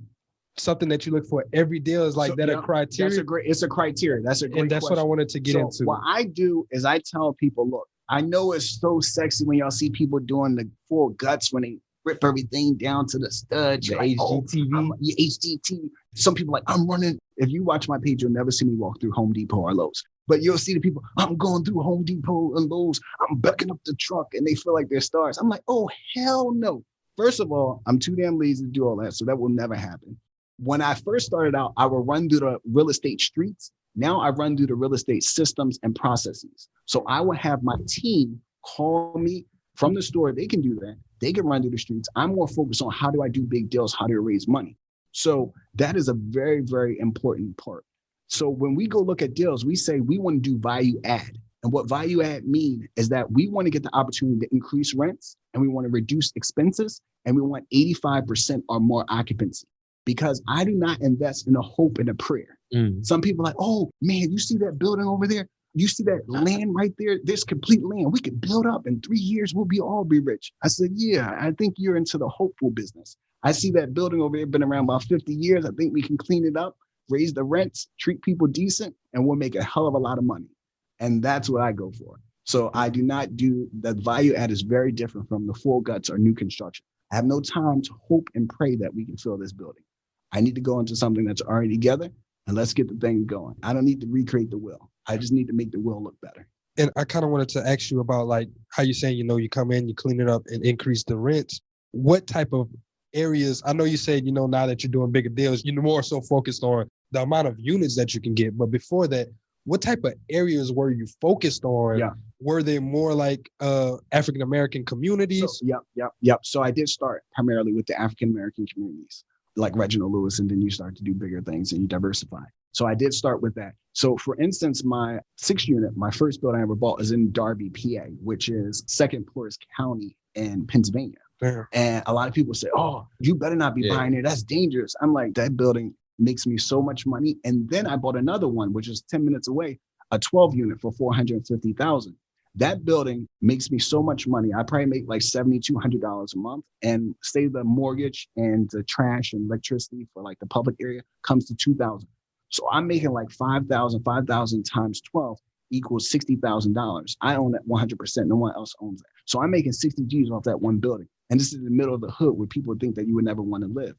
Speaker 5: something that you look for every deal? Is like a criteria?
Speaker 7: It's a criteria. That's a great
Speaker 5: And that's
Speaker 7: question.
Speaker 5: what I wanted to get into.
Speaker 7: What I do is I tell people, look, I know it's so sexy when y'all see people doing the full guts when they rip everything down to the studs.
Speaker 5: The HGTV.
Speaker 7: HGTV. Some people like, I'm running. If you watch my page, you'll never see me walk through Home Depot or Lowe's. But you'll see the people, I'm going through Home Depot and Lowe's. I'm backing up the truck and they feel like they're stars. I'm like, oh, hell no. First of all, I'm too damn lazy to do all that. So that will never happen. When I first started out, I would run through the real estate streets. Now I run through the real estate systems and processes. So I will have my team call me from the store. They can do that. They can run through the streets. I'm more focused on how do I do big deals? How do I raise money? So that is a very, very important part. So when we go look at deals, we say we want to do value add. And what value add mean is that we want to get the opportunity to increase rents, and we want to reduce expenses, and we want 85% or more occupancy. Because I do not invest in a hope and a prayer. Some people are like, oh man, you see that building over there? You see that land right there? There's complete land. We could build up in 3 years. We'll all be rich. I said, yeah, I think you're into the hopeful business. I see that building over there, been around about 50 years. I think we can clean it up, raise the rents, treat people decent, and we'll make a hell of a lot of money. And that's what I go for. So I do not do, the value add is very different from the full guts or new construction. I have no time to hope and pray that we can fill this building. I need to go into something that's already together, and let's get the thing going. I don't need to recreate the wheel. I just need to make the wheel look better.
Speaker 5: And I kind of wanted to ask you about like how you're saying, you come in, you clean it up and increase the rents. What type of areas? I know you said, now that you're doing bigger deals, you're more so focused on the amount of units that you can get. But before that, what type of areas were you focused on?
Speaker 7: Yeah.
Speaker 5: Were they more like African-American communities?
Speaker 7: So, yep. So I did start primarily with the African-American communities, like Reginald Lewis, and then you start to do bigger things and you diversify. So I did start with that. So for instance, my 6th unit, my first building I ever bought is in Darby, PA, which is second poorest county in Pennsylvania.
Speaker 5: Yeah.
Speaker 7: And a lot of people say, oh, you better not be buying it. That's dangerous. I'm like, that building makes me so much money. And then I bought another one, which is 10 minutes away, a 12 unit for $450,000. That building makes me so much money. I probably make like $7,200 a month, and say the mortgage and the trash and electricity for like the public area comes to $2,000. So I'm making like $5,000 times 12 equals $60,000. I own that 100%. No one else owns that. So I'm making 60 G's off that one building. And this is in the middle of the hood where people think that you would never want to live.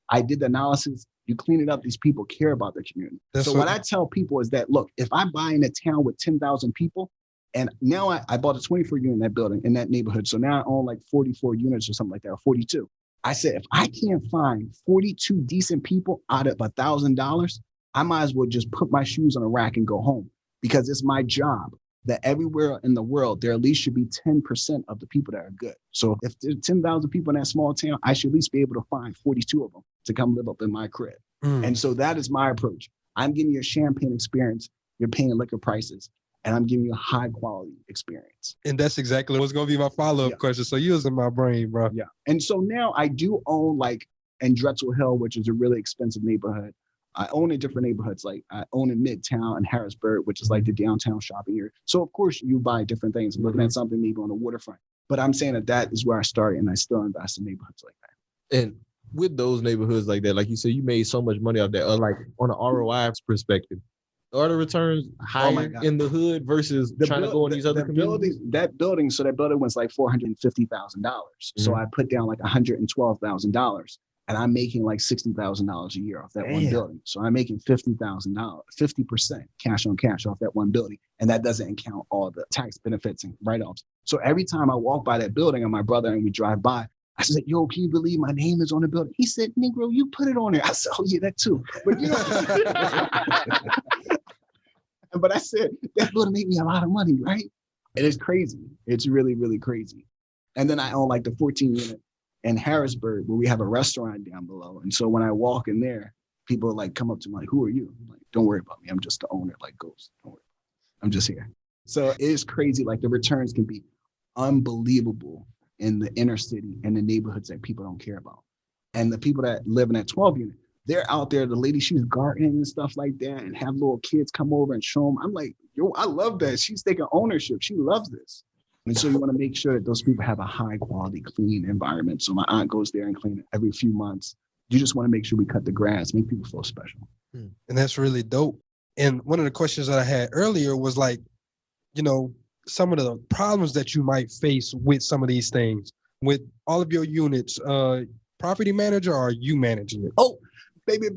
Speaker 7: I did the analysis. You clean it up. These people care about their community. So what I tell people is that, look, if I buy in a town with 10,000 people, and now I bought a 24 unit in that building, in that neighborhood. So now I own like 44 units or something like that, or 42. I said, if I can't find 42 decent people out of $1,000, I might as well just put my shoes on a rack and go home, because it's my job that everywhere in the world, there at least should be 10% of the people that are good. So if there's 10,000 people in that small town, I should at least be able to find 42 of them to come live up in my crib. And so that is my approach. I'm giving you a champagne experience. You're paying liquor prices, and I'm giving you a high quality experience.
Speaker 5: And that's exactly what's going to be my follow-up question. So you was in my brain, bro.
Speaker 7: Yeah. And so now I do own like in Drexel Hill, which is a really expensive neighborhood. I own in different neighborhoods. Like I own in Midtown and Harrisburg, which is like the downtown shopping area. So of course you buy different things. I'm looking at something maybe on the waterfront, but I'm saying that is where I started, and I still invest in neighborhoods like that.
Speaker 4: And with those neighborhoods like that, like you said, you made so much money off that. Like on an ROI perspective, are the returns higher in the hood versus trying to go in these other communities?
Speaker 7: That building was like $450,000. So I put down like $112,000. And I'm making like $60,000 a year off that one building. So I'm making $50,000, 50% cash on cash off that one building. And that doesn't count all the tax benefits and write-offs. So every time I walk by that building and my brother and we drive by, I said, yo, can you believe my name is on the building? He said, Negro, you put it on there. I said, oh yeah, that too. But but I said, that building made me a lot of money, right? And it's crazy. It's really, really crazy. And then I own like the 14 unit in Harrisburg, where we have a restaurant down below. And so when I walk in there, people like come up to me like, who are you? I'm like, don't worry about me. I'm just the owner, like Ghost. Don't worry. I'm just here. So it is crazy. Like the returns can be unbelievable in the inner city and the neighborhoods that people don't care about. And the people that live in that 12 unit, they're out there, the lady, she's gardening and stuff like that, and have little kids come over and show them. I'm like, yo, I love that. She's taking ownership. She loves this. And so you want to make sure that those people have a high quality, clean environment. So my aunt goes there and clean it every few months. You just want to make sure we cut the grass, make people feel special.
Speaker 5: And that's really dope. And one of the questions that I had earlier was like, some of the problems that you might face with some of these things. With all of your units, property manager, or are you managing it?
Speaker 7: Oh, baby.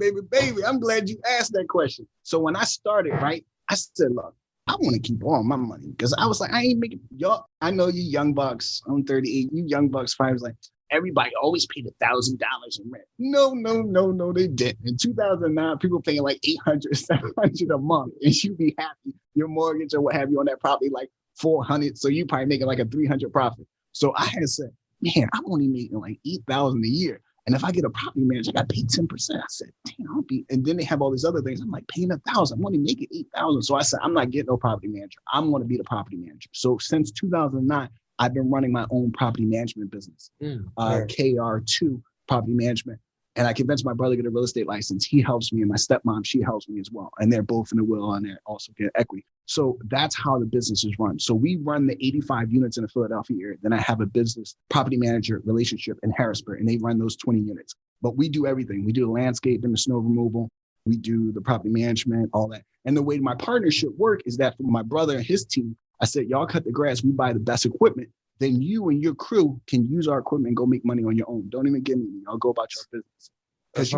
Speaker 7: I'm glad you asked that question. So when I started, right, I said, look, I want to keep all my money, because I was like, I ain't making y'all. I know you young bucks. I'm 38. You young bucks. I was like, everybody always paid $1,000 in rent. No, they didn't. In 2009, people paying like $800, $700 a month, and you be happy. Your mortgage or what have you on that property like $400, so you probably making like a $300 profit. So I had said, man, I'm only making like $8,000 a year. And if I get a property manager, I got paid 10%. I said, damn, I'll be, and then they have all these other things. I'm like, paying $1,000, I'm only making $8,000. So I said, I'm not getting no property manager. I'm going to be the property manager. So since 2009, I've been running my own property management business, KR2 Property Management. And I convinced my brother to get a real estate license. He helps me, and my stepmom, she helps me as well. And they're both in the will, and they're also get equity. So that's how the business is run. So we run the 85 units in the Philadelphia area. Then I have a business property manager relationship in Harrisburg, and they run those 20 units. But we do everything. We do the landscape and the snow removal. We do the property management, all that. And the way my partnership work is that for my brother and his team, I said, y'all cut the grass, we buy the best equipment. Then you and your crew can use our equipment and go make money on your own. Don't even give me, y'all go about your business. Because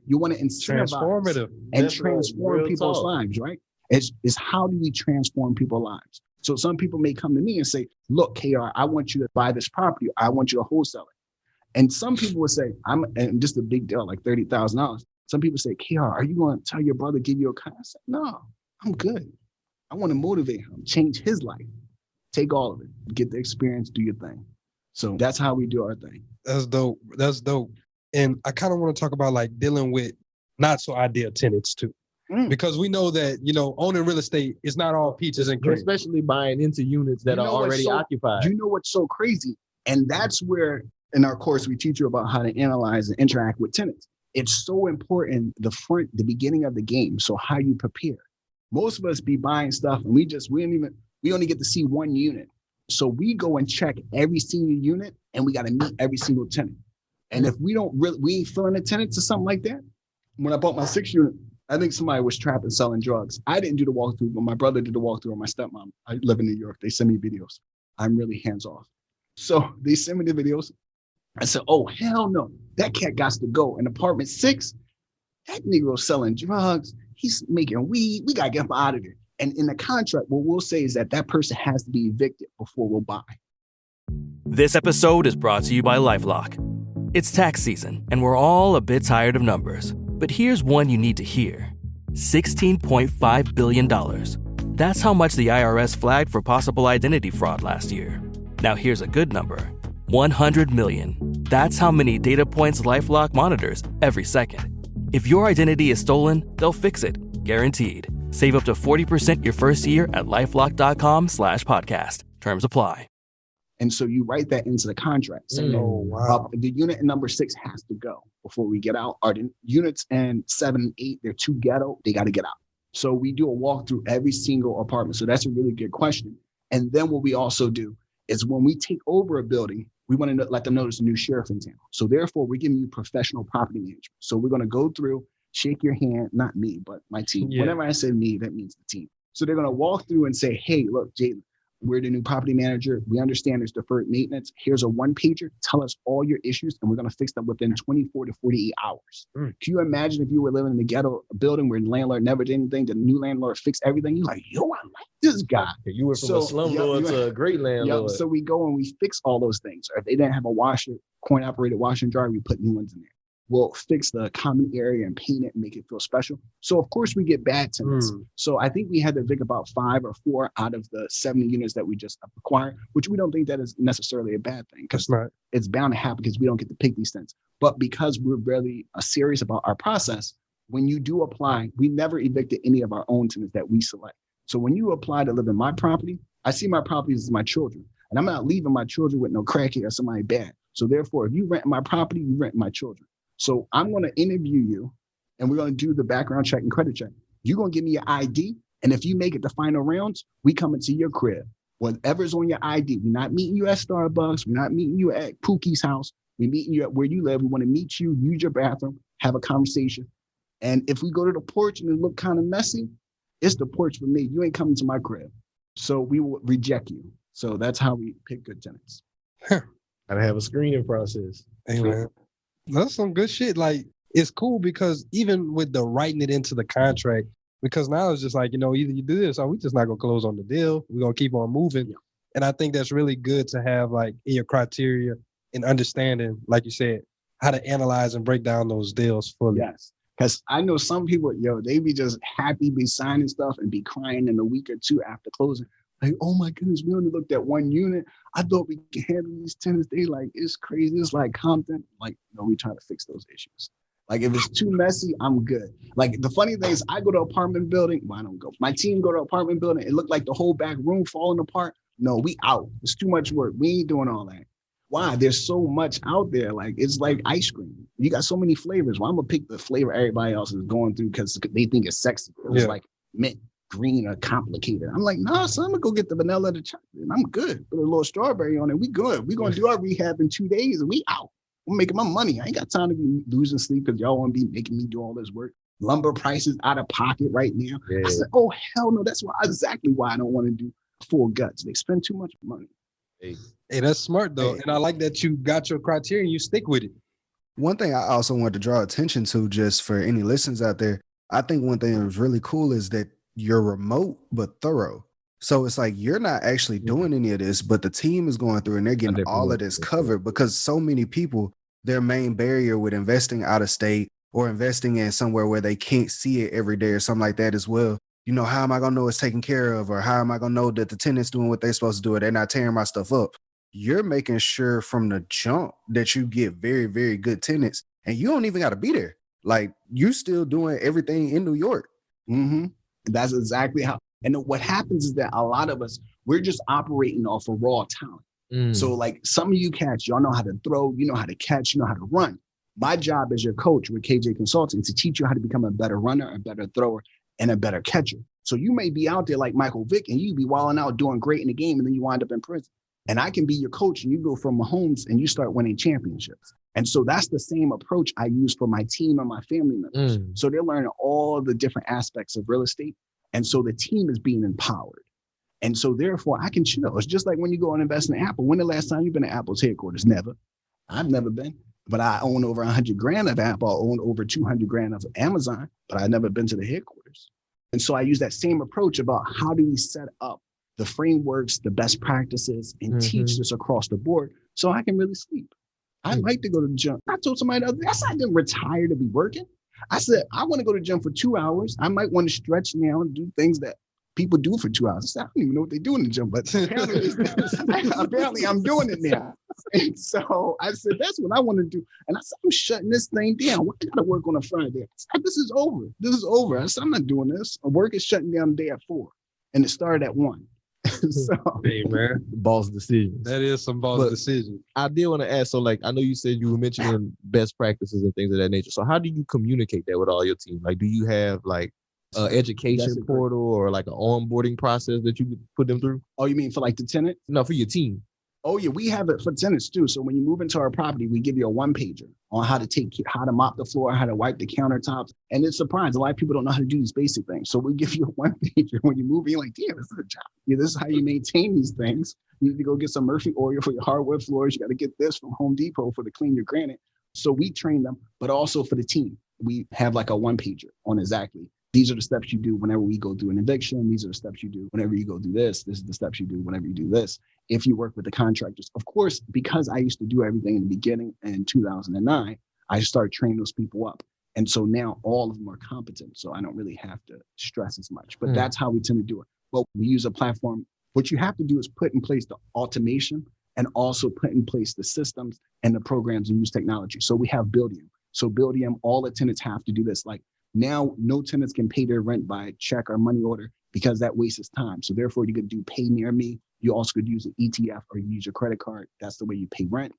Speaker 7: you want to incentivize and transform people's lives, right? It's how do we transform people's lives? So some people may come to me and say, look, KR, I want you to buy this property. I want you to wholesale it. And some people would say, and just a big deal, like $30,000. Some people say, KR, are you going to tell your brother, give you a car? I said, no, I'm good. I want to motivate him, change his life. Take all of it, get the experience, do your thing. So that's how we do our thing.
Speaker 5: That's dope. That's dope. And I kind of want to talk about like dealing with not so ideal tenants too. Because we know that, owning real estate is not all peaches and cream.
Speaker 4: Especially buying into units that are already occupied.
Speaker 7: You know what's so crazy? And that's where in our course, we teach you about how to analyze and interact with tenants. It's so important, the beginning of the game. So how you prepare. Most of us be buying stuff and we only get to see one unit. So we go and check every single unit and we got to meet every single tenant. And if we ain't filling a tenant to something like that. When I bought my 6th unit, I think somebody was trapped and selling drugs. I didn't do the walkthrough, but my brother did the walkthrough and my stepmom. I live in New York. They send me videos. I'm really hands off. So they send me the videos. I said, oh, hell no. That cat got to go. In apartment 6, that Negro selling drugs. He's making weed. We got to get him out of there. And in the contract, what we'll say is that person has to be evicted before we'll buy.
Speaker 14: This episode is brought to you by LifeLock. It's tax season, and we're all a bit tired of numbers. But here's one you need to hear. $16.5 billion. That's how much the IRS flagged for possible identity fraud last year. Now here's a good number. 100 million. That's how many data points LifeLock monitors every second. If your identity is stolen, they'll fix it. Guaranteed. Save up to 40% your first year at LifeLock.com/podcast. Terms apply.
Speaker 7: And so you write that into the contract. Saying, the unit in number 6 has to go before we get out. Or the units in 7 and 8, they're too ghetto. They got to get out. So we do a walk through every single apartment. So that's a really good question. And then what we also do is when we take over a building, we want to let them know there's a new sheriff in town. So therefore, we're giving you professional property management. So we're going to go through, shake your hand, not me, but my team. Yeah. Whenever I say me, that means the team. So they're going to walk through and say, hey, look, Jalen, we're the new property manager. We understand there's deferred maintenance. Here's a 1-pager. Tell us all your issues, and we're going to fix them within 24 to 48 hours. Can you imagine if you were living in the ghetto building where the landlord never did anything, the new landlord fixed everything? You're like, yo, I like this guy.
Speaker 4: You went from a slumlord to a great landlord.
Speaker 7: So we go and we fix all those things. Or if they didn't have a coin-operated washer and dryer, we put new ones in there. We'll fix the common area and paint it and make it feel special. So, of course, we get bad tenants. So I think we had to evict about 5 or 4 out of the 70 units that we just acquired, which we don't think that is necessarily a bad thing because it's bound to happen because we don't get to pick these things. But because we're really serious about our process, when you do apply, we never evicted any of our own tenants that we select. So when you apply to live in my property, I see my properties as my children. And I'm not leaving my children with no crackhead or somebody bad. So therefore, if you rent my property, you rent my children. So I'm going to interview you and we're going to do the background check and credit check. You're going to give me your ID. And if you make it the final rounds, we come into your crib. Whatever's on your ID, we're not meeting you at Starbucks. We're not meeting you at Pookie's house. We're meeting you at where you live. We want to meet you, use your bathroom, have a conversation. And if we go to the porch and it look kind of messy, it's the porch for me. You ain't coming to my crib. So we will reject you. So that's how we pick good tenants.
Speaker 4: Gotta have a screening process.
Speaker 5: Amen. That's some good shit. Like, it's cool because even with the writing it into the contract, because now it's just like, either you do this or we just not going to close on the deal. We're going to keep on moving. Yeah. And I think that's really good to have like in your criteria and understanding, like you said, how to analyze and break down those deals fully.
Speaker 7: Yes. Because I know some people, they be just happy, be signing stuff and be crying in a week or 2 after closing. Like, oh my goodness, we only looked at one unit. I thought we could handle these tenants. They like, it's crazy. It's like Compton. Like, no, we trying to fix those issues. Like, if it's too messy, I'm good. Like, the funny thing is, I go to apartment building. Well, I don't go. My team go to apartment building. It looked like the whole back room falling apart. No, we out. It's too much work. We ain't doing all that. Why? There's so much out there. Like, it's like ice cream. You got so many flavors. Well, I'm gonna pick the flavor everybody else is going through because they think it's sexy. It's like mint, green, or complicated. I'm like, nah, son, I'm gonna go get the vanilla and the chocolate. And I'm good. Put a little strawberry on it. We good. We gonna do our rehab in 2 days and we out. I'm making my money. I ain't got time to be losing sleep because y'all want to be making me do all this work. Lumber prices out of pocket right now. Yeah. I said, oh, hell no. That's exactly why I don't want to do full guts. They spend too much money.
Speaker 5: Hey, that's smart, though. And I like that you got your criteria and you stick with it.
Speaker 9: One thing I also want to draw attention to, just for any listeners out there, I think one thing that was really cool is that you're remote but thorough. So it's like you're not actually doing any of this, but the team is going through and they're getting all of this covered, because so many people, their main barrier with investing out of state or investing in somewhere where they can't see it every day or something like that as well. You know, how am I going to know it's taken care of? Or how am I going to know that the tenant's doing what they're supposed to do? Or they're not tearing my stuff up. You're making sure from the jump that you get very, very good tenants, and you don't even got to be there. Like, you still doing everything in New York.
Speaker 7: Mm-hmm. That's exactly how. And what happens is that a lot of us, we're just operating off of raw talent. So like some of you cats, y'all know how to throw, you know how to catch, you know how to run. My job as your coach with KJ Consulting is to teach you how to become a better runner, a better thrower, and a better catcher. So you may be out there like Michael Vick and you be wilding out doing great in the game and then you wind up in prison. And I can be your coach and you go from Mahomes and you start winning championships. And so that's the same approach I use for my team and my family members. So they're learning all the different aspects of real estate. And so the team is being empowered. And so therefore I can chill. It's just like when you go and invest in Apple. When the last time you've been to Apple's headquarters? Never. I've never been. But I own over 100 grand of Apple. I own over 200 grand of Amazon, but I've never been to the headquarters. And so I use that same approach about how do we set up the frameworks, the best practices, and teach this across the board so I can really sleep. I like to go to the gym. I told somebody the other day, I said I didn't retire to be working. I said, I want to go to the gym for 2 hours. I might want to stretch now and do things that people do for 2 hours. I said, I don't even know what they do in the gym, but apparently I'm doing it now. And so I said, that's what I want to do. And I said, I'm shutting this thing down. What I got to work on a Friday? I said, this is over. This is over. I said, I'm not doing this. Work is shutting down the day at 4. And it started at 1. So,
Speaker 4: hey, man, boss decisions.
Speaker 5: That is some boss decisions.
Speaker 4: I did want to ask, so like, I know you said you were mentioning best practices and things of that nature. So how do you communicate that with all your team? Like, do you have like education portal or like an onboarding process that you could put them through?
Speaker 7: Oh, you mean for like the tenant?
Speaker 4: No, for your team.
Speaker 7: Oh yeah, we have it for tenants too. So when you move into our property, we give you a 1-pager on how to mop the floor, how to wipe the countertops. And it's surprising. A lot of people don't know how to do these basic things. So we give you a 1-pager when you move in, you're like, damn, this is a job. Yeah, this is how you maintain these things. You need to go get some Murphy oil for your hardwood floors. You got to get this from Home Depot for to clean your granite. So we train them, but also for the team, we have like a 1-pager on exactly. These are the steps you do whenever we go through an eviction. These are the steps you do whenever you go do this. This is the steps you do whenever you do this. If you work with the contractors, of course, because I used to do everything in the beginning in 2009, I started training those people up. And so now all of them are competent. So I don't really have to stress as much, but that's how we tend to do it. Well, we use a platform. What you have to do is put in place the automation and also put in place the systems and the programs and use technology. So we have Buildium. So Buildium, all the tenants have to do this. Like, now, no tenants can pay their rent by check or money order because that wastes time. So therefore, you could do pay near me. You also could use an ETF or you use your credit card. That's the way you pay rent.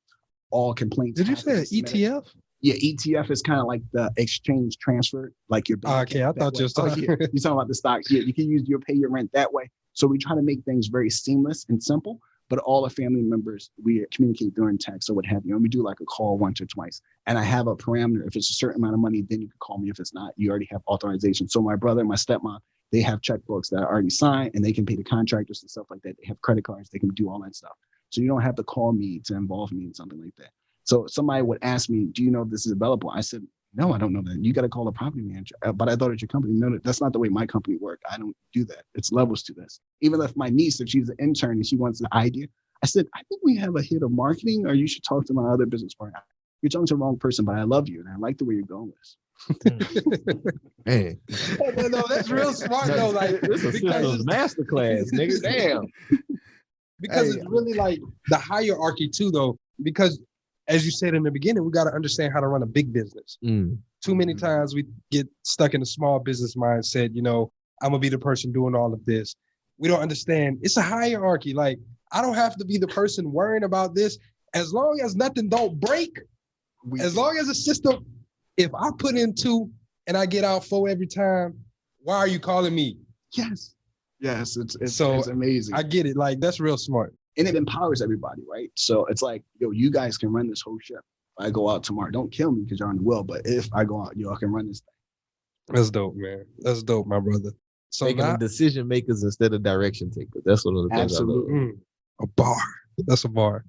Speaker 7: All complaints.
Speaker 5: Did you say an ETF?
Speaker 7: Yeah, ETF is kind of like the exchange transfer, like your bank.
Speaker 5: Okay, I thought you were talking.
Speaker 7: You're talking about the stocks. Yeah, you can use your pay your rent that way. So we try to make things very seamless and simple. But all the family members, we communicate during text or what have you. And we do like a call once or twice. And I have a parameter. If it's a certain amount of money, then you can call me. If it's not, you already have authorization. So my brother and my stepmom, they have checkbooks that are already signed and they can pay the contractors and stuff like that. They have credit cards. They can do all that stuff. So you don't have to call me to involve me in something like that. So somebody would ask me, do you know if this is available? I said, no, I don't know that. You got to call a property manager. But I thought it's your company. No, that's not the way my company works. I don't do that. It's levels to this. Even if my niece, if she's an intern and she wants an idea, I said, I think we have a hit of marketing, or you should talk to my other business partner. You're talking to the wrong person, but I love you and I like the way you're going with this.
Speaker 4: Man,
Speaker 5: No, that's real smart though. Like
Speaker 4: this is a masterclass, nigga. Damn.
Speaker 5: Because it's really like the hierarchy too, though. Because as you said in the beginning, we got to understand how to run a big business. Too many times we get stuck in a small business mindset. You know, I'm gonna be the person doing all of this. We don't understand. It's a hierarchy. Like I don't have to be the person worrying about this. As long as nothing don't break, as long as the system, if I put in 2 and I get out 4 every time, why are you calling me?
Speaker 7: Yes, it's amazing.
Speaker 5: I get it. Like that's real smart.
Speaker 7: And it empowers everybody, right? So it's like, yo, you guys can run this whole ship. If I go out tomorrow, don't kill me because you're on the wheel. But if I go out, y'all can run this thing.
Speaker 5: That's dope, man. That's dope, my brother. So
Speaker 4: making them decision makers instead of direction takers. That's one of the things
Speaker 7: absolutely.
Speaker 4: I love.
Speaker 5: A bar. That's a bar.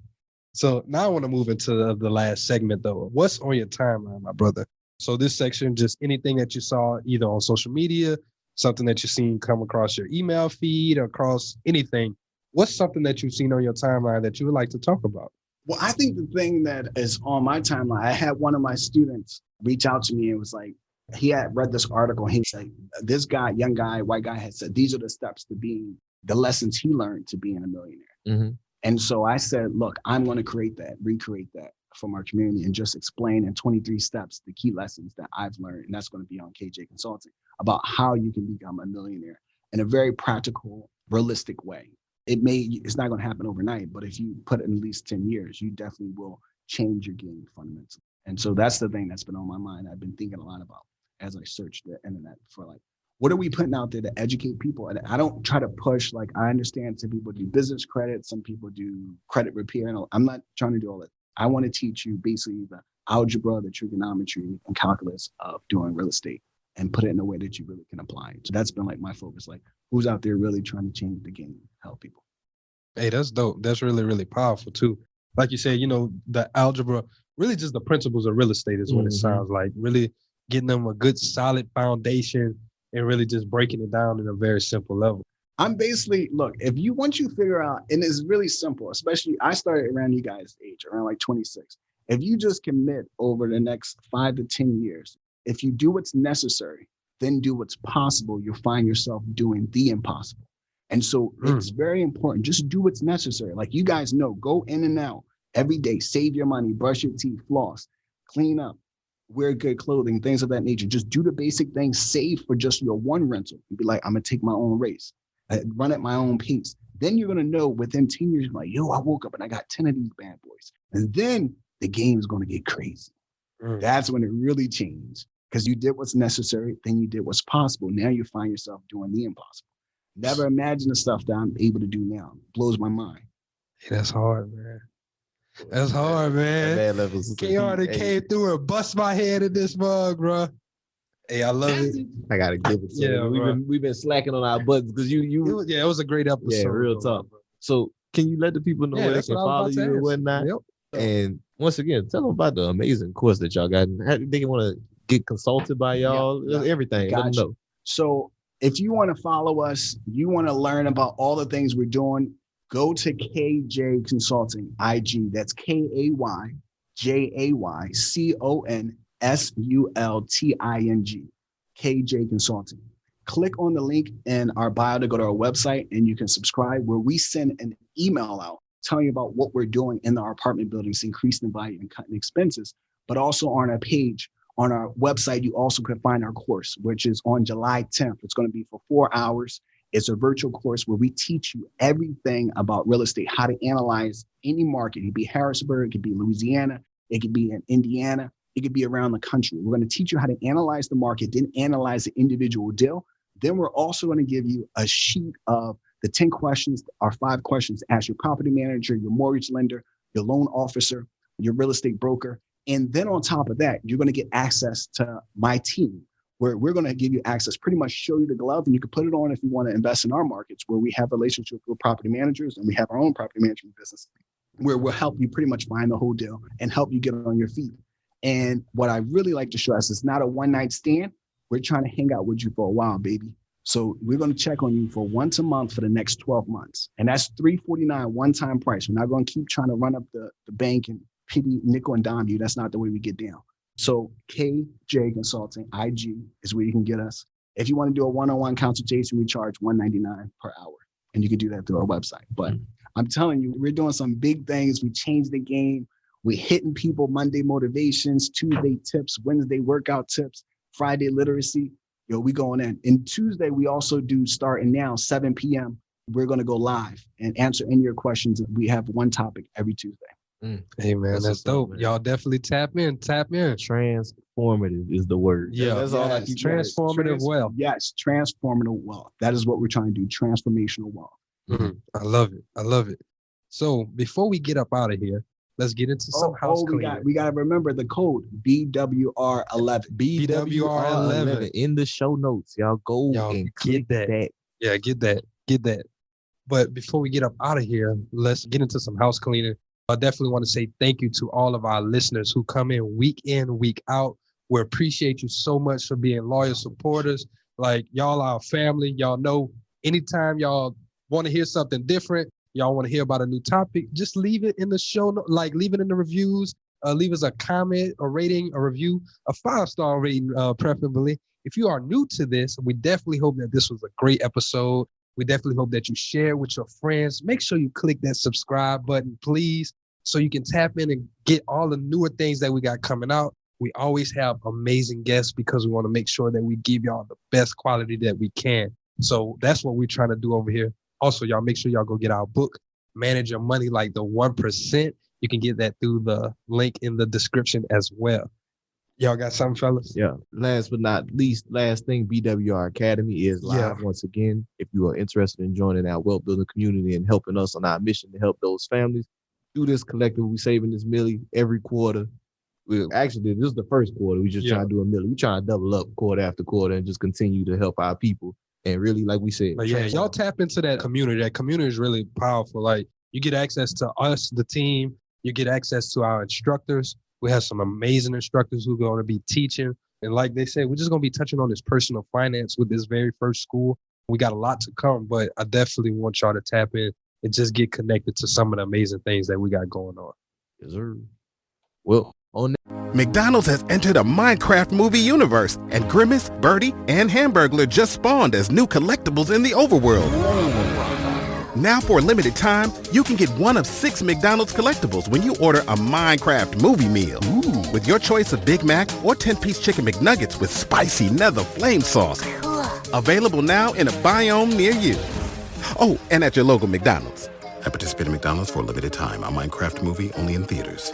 Speaker 5: So now I want to move into the last segment, though. What's on your timeline, my brother? So this section, just anything that you saw either on social media, something that you've seen come across your email feed, across anything. What's something that you've seen on your timeline that you would like to talk about?
Speaker 7: Well, I think the thing that is on my timeline, I had one of my students reach out to me and was like, he had read this article. And he said, this guy, young guy, white guy had said, these are the steps to being, the lessons he learned to being a millionaire.
Speaker 4: Mm-hmm.
Speaker 7: And so I said, look, I'm going to recreate that from our community and just explain in 23 steps the key lessons that I've learned. And that's going to be on KJ Consulting about how you can become a millionaire in a very practical, realistic way. It's not going to happen overnight, but if you put in at least 10 years, you definitely will change your game fundamentally. And so that's the thing that's been on my mind. I've been thinking a lot about as I searched the internet for like, what are we putting out there to educate people? And I don't try to push, like, I understand some people do business credit, some people do credit repair. And I'm not trying to do all that. I want to teach you basically the algebra, the trigonometry, and calculus of doing real estate and put it in a way that you really can apply it. So that's been like my focus, like who's out there really trying to change the game, help people.
Speaker 5: Hey, that's dope. That's really, really powerful too. Like you said, you know, the algebra, really just the principles of real estate is what it sounds like. Really getting them a good solid foundation and really just breaking it down in a very simple level.
Speaker 7: I'm basically, look, once you figure out, and it's really simple, especially I started around you guys' age, around like 26. If you just commit over the next 5 to 10 years, if you do what's necessary, then do what's possible, you'll find yourself doing the impossible. And so it's very important. Just do what's necessary. Like you guys know, go in and out every day, save your money, brush your teeth, floss, clean up, wear good clothing, things of that nature. Just do the basic things, save for just your one rental. You'd be like, I'm going to take my own race, run at my own pace. Then you're going to know within 10 years, like, yo, I woke up and I got 10 of these bad boys. And then the game is going to get crazy. That's when it really changed because you did what's necessary. Then you did what's possible. Now you find yourself doing the impossible. Never imagined the stuff that I'm able to do now. It blows my mind.
Speaker 5: Hey, that's hard, man. That's hard, man. KR came through and bust my head in this mug, bro. Hey, I love it.
Speaker 4: I gotta give it to you. We've been slacking on our buttons because you.
Speaker 5: It was a great episode.
Speaker 4: Yeah, real talk. So can you let the people know where they can follow you and whatnot? Yep. And once again, tell them about the amazing course that y'all got. How they want to get consulted by y'all? Everything. Let them know.
Speaker 7: So if you want to follow us, you want to learn about all the things we're doing, go to KJ Consulting, IG. That's KAYJAYCONSULTING, KJ Consulting. Click on the link in our bio to go to our website and you can subscribe where we send an email out telling you about what we're doing in our apartment buildings, increasing value and cutting expenses, but also on our page. On our website, you also can find our course, which is on July 10th. It's going to be for 4 hours. It's a virtual course where we teach you everything about real estate, how to analyze any market. It could be Harrisburg, it could be Louisiana, it could be in Indiana, it could be around the country. We're going to teach you how to analyze the market, then analyze the individual deal. Then we're also going to give you a sheet of the 10 questions or 5 questions to ask your property manager, your mortgage lender, your loan officer, your real estate broker. And then on top of that, you're going to get access to my team, where we're going to give you access, pretty much show you the glove, and you can put it on if you want to invest in our markets, where we have relationships with property managers and we have our own property management business, where we'll help you pretty much find the whole deal and help you get on your feet. And what I really like to stress is not a one-night stand. We're trying to hang out with you for a while, baby. So we're going to check on you for once a month for the next 12 months. And that's $349 one-time price. We're not going to keep trying to run up the bank and pity nickel and dime you. That's not the way we get down. So KJ Consulting, IG, is where you can get us. If you want to do a one-on-one consultation, we charge $199 per hour. And you can do that through our website. But I'm telling you, we're doing some big things. We changed the game. We're hitting people Monday motivations, Tuesday tips, Wednesday workout tips, Friday literacy. Yo, we going in. And Tuesday, we also do starting now, 7 p.m. We're going to go live and answer any of your questions. We have one topic every Tuesday.
Speaker 5: Hey, man, that's dope. Man. Y'all definitely tap in.
Speaker 4: Transformative is the word.
Speaker 5: Yeah,
Speaker 7: that's all I keep
Speaker 5: transformative wealth.
Speaker 7: Yes, transformative wealth. That is what we're trying to do, transformational wealth.
Speaker 5: I love it. I love it. So before we get up out of here, let's get into some house cleaning.
Speaker 7: We got to remember the code BWR11.
Speaker 5: BWR11
Speaker 4: in the show notes. Y'all go and get that.
Speaker 5: Yeah, get that. But before we get up out of here, let's get into some house cleaning. I definitely want to say thank you to all of our listeners who come in, week out. We appreciate you so much for being loyal supporters. Like, y'all are family. Y'all know anytime y'all want to hear something different, y'all want to hear about a new topic, just leave it in the show, like leave it in the reviews, leave us a comment, a rating, a review, a 5-star rating, preferably. If you are new to this, we definitely hope that this was a great episode. We definitely hope that you share with your friends. Make sure you click that subscribe button, please, so you can tap in and get all the newer things that we got coming out. We always have amazing guests because we want to make sure that we give y'all the best quality that we can. So that's what we're trying to do over here. Also, y'all make sure y'all go get our book, Manage Your Money Like the 1%. You can get that through the link in the description as well. Y'all got something, fellas?
Speaker 4: Yeah. Last but not least, last thing, BWR Academy is live once again. If you are interested in joining our wealth building community and helping us on our mission to help those families do this collective, we saving this milli every quarter. Actually, this is the first quarter. We just trying to do a milli. We trying to double up quarter after quarter and just continue to help our people. And really, like we said,
Speaker 5: y'all tap into that community. That community is really powerful. Like, you get access to us, the team. You get access to our instructors. We have some amazing instructors who are going to be teaching. And like they said, we're just going to be touching on this personal finance with this very first school. We got a lot to come, but I definitely want y'all to tap in and just get connected to some of the amazing things that we got going on.
Speaker 4: Yes, sir. Well, on
Speaker 1: McDonald's has entered a Minecraft movie universe, and Grimace, Birdie, and Hamburglar just spawned as new collectibles in the overworld. Now for a limited time, you can get one of 6 McDonald's collectibles when you order a Minecraft movie meal. With your choice of Big Mac or 10-piece chicken McNuggets with spicy nether flame sauce. Available now in a biome near you. Oh, and at your local McDonald's.
Speaker 2: At participating McDonald's for a limited time. A Minecraft movie only in theaters.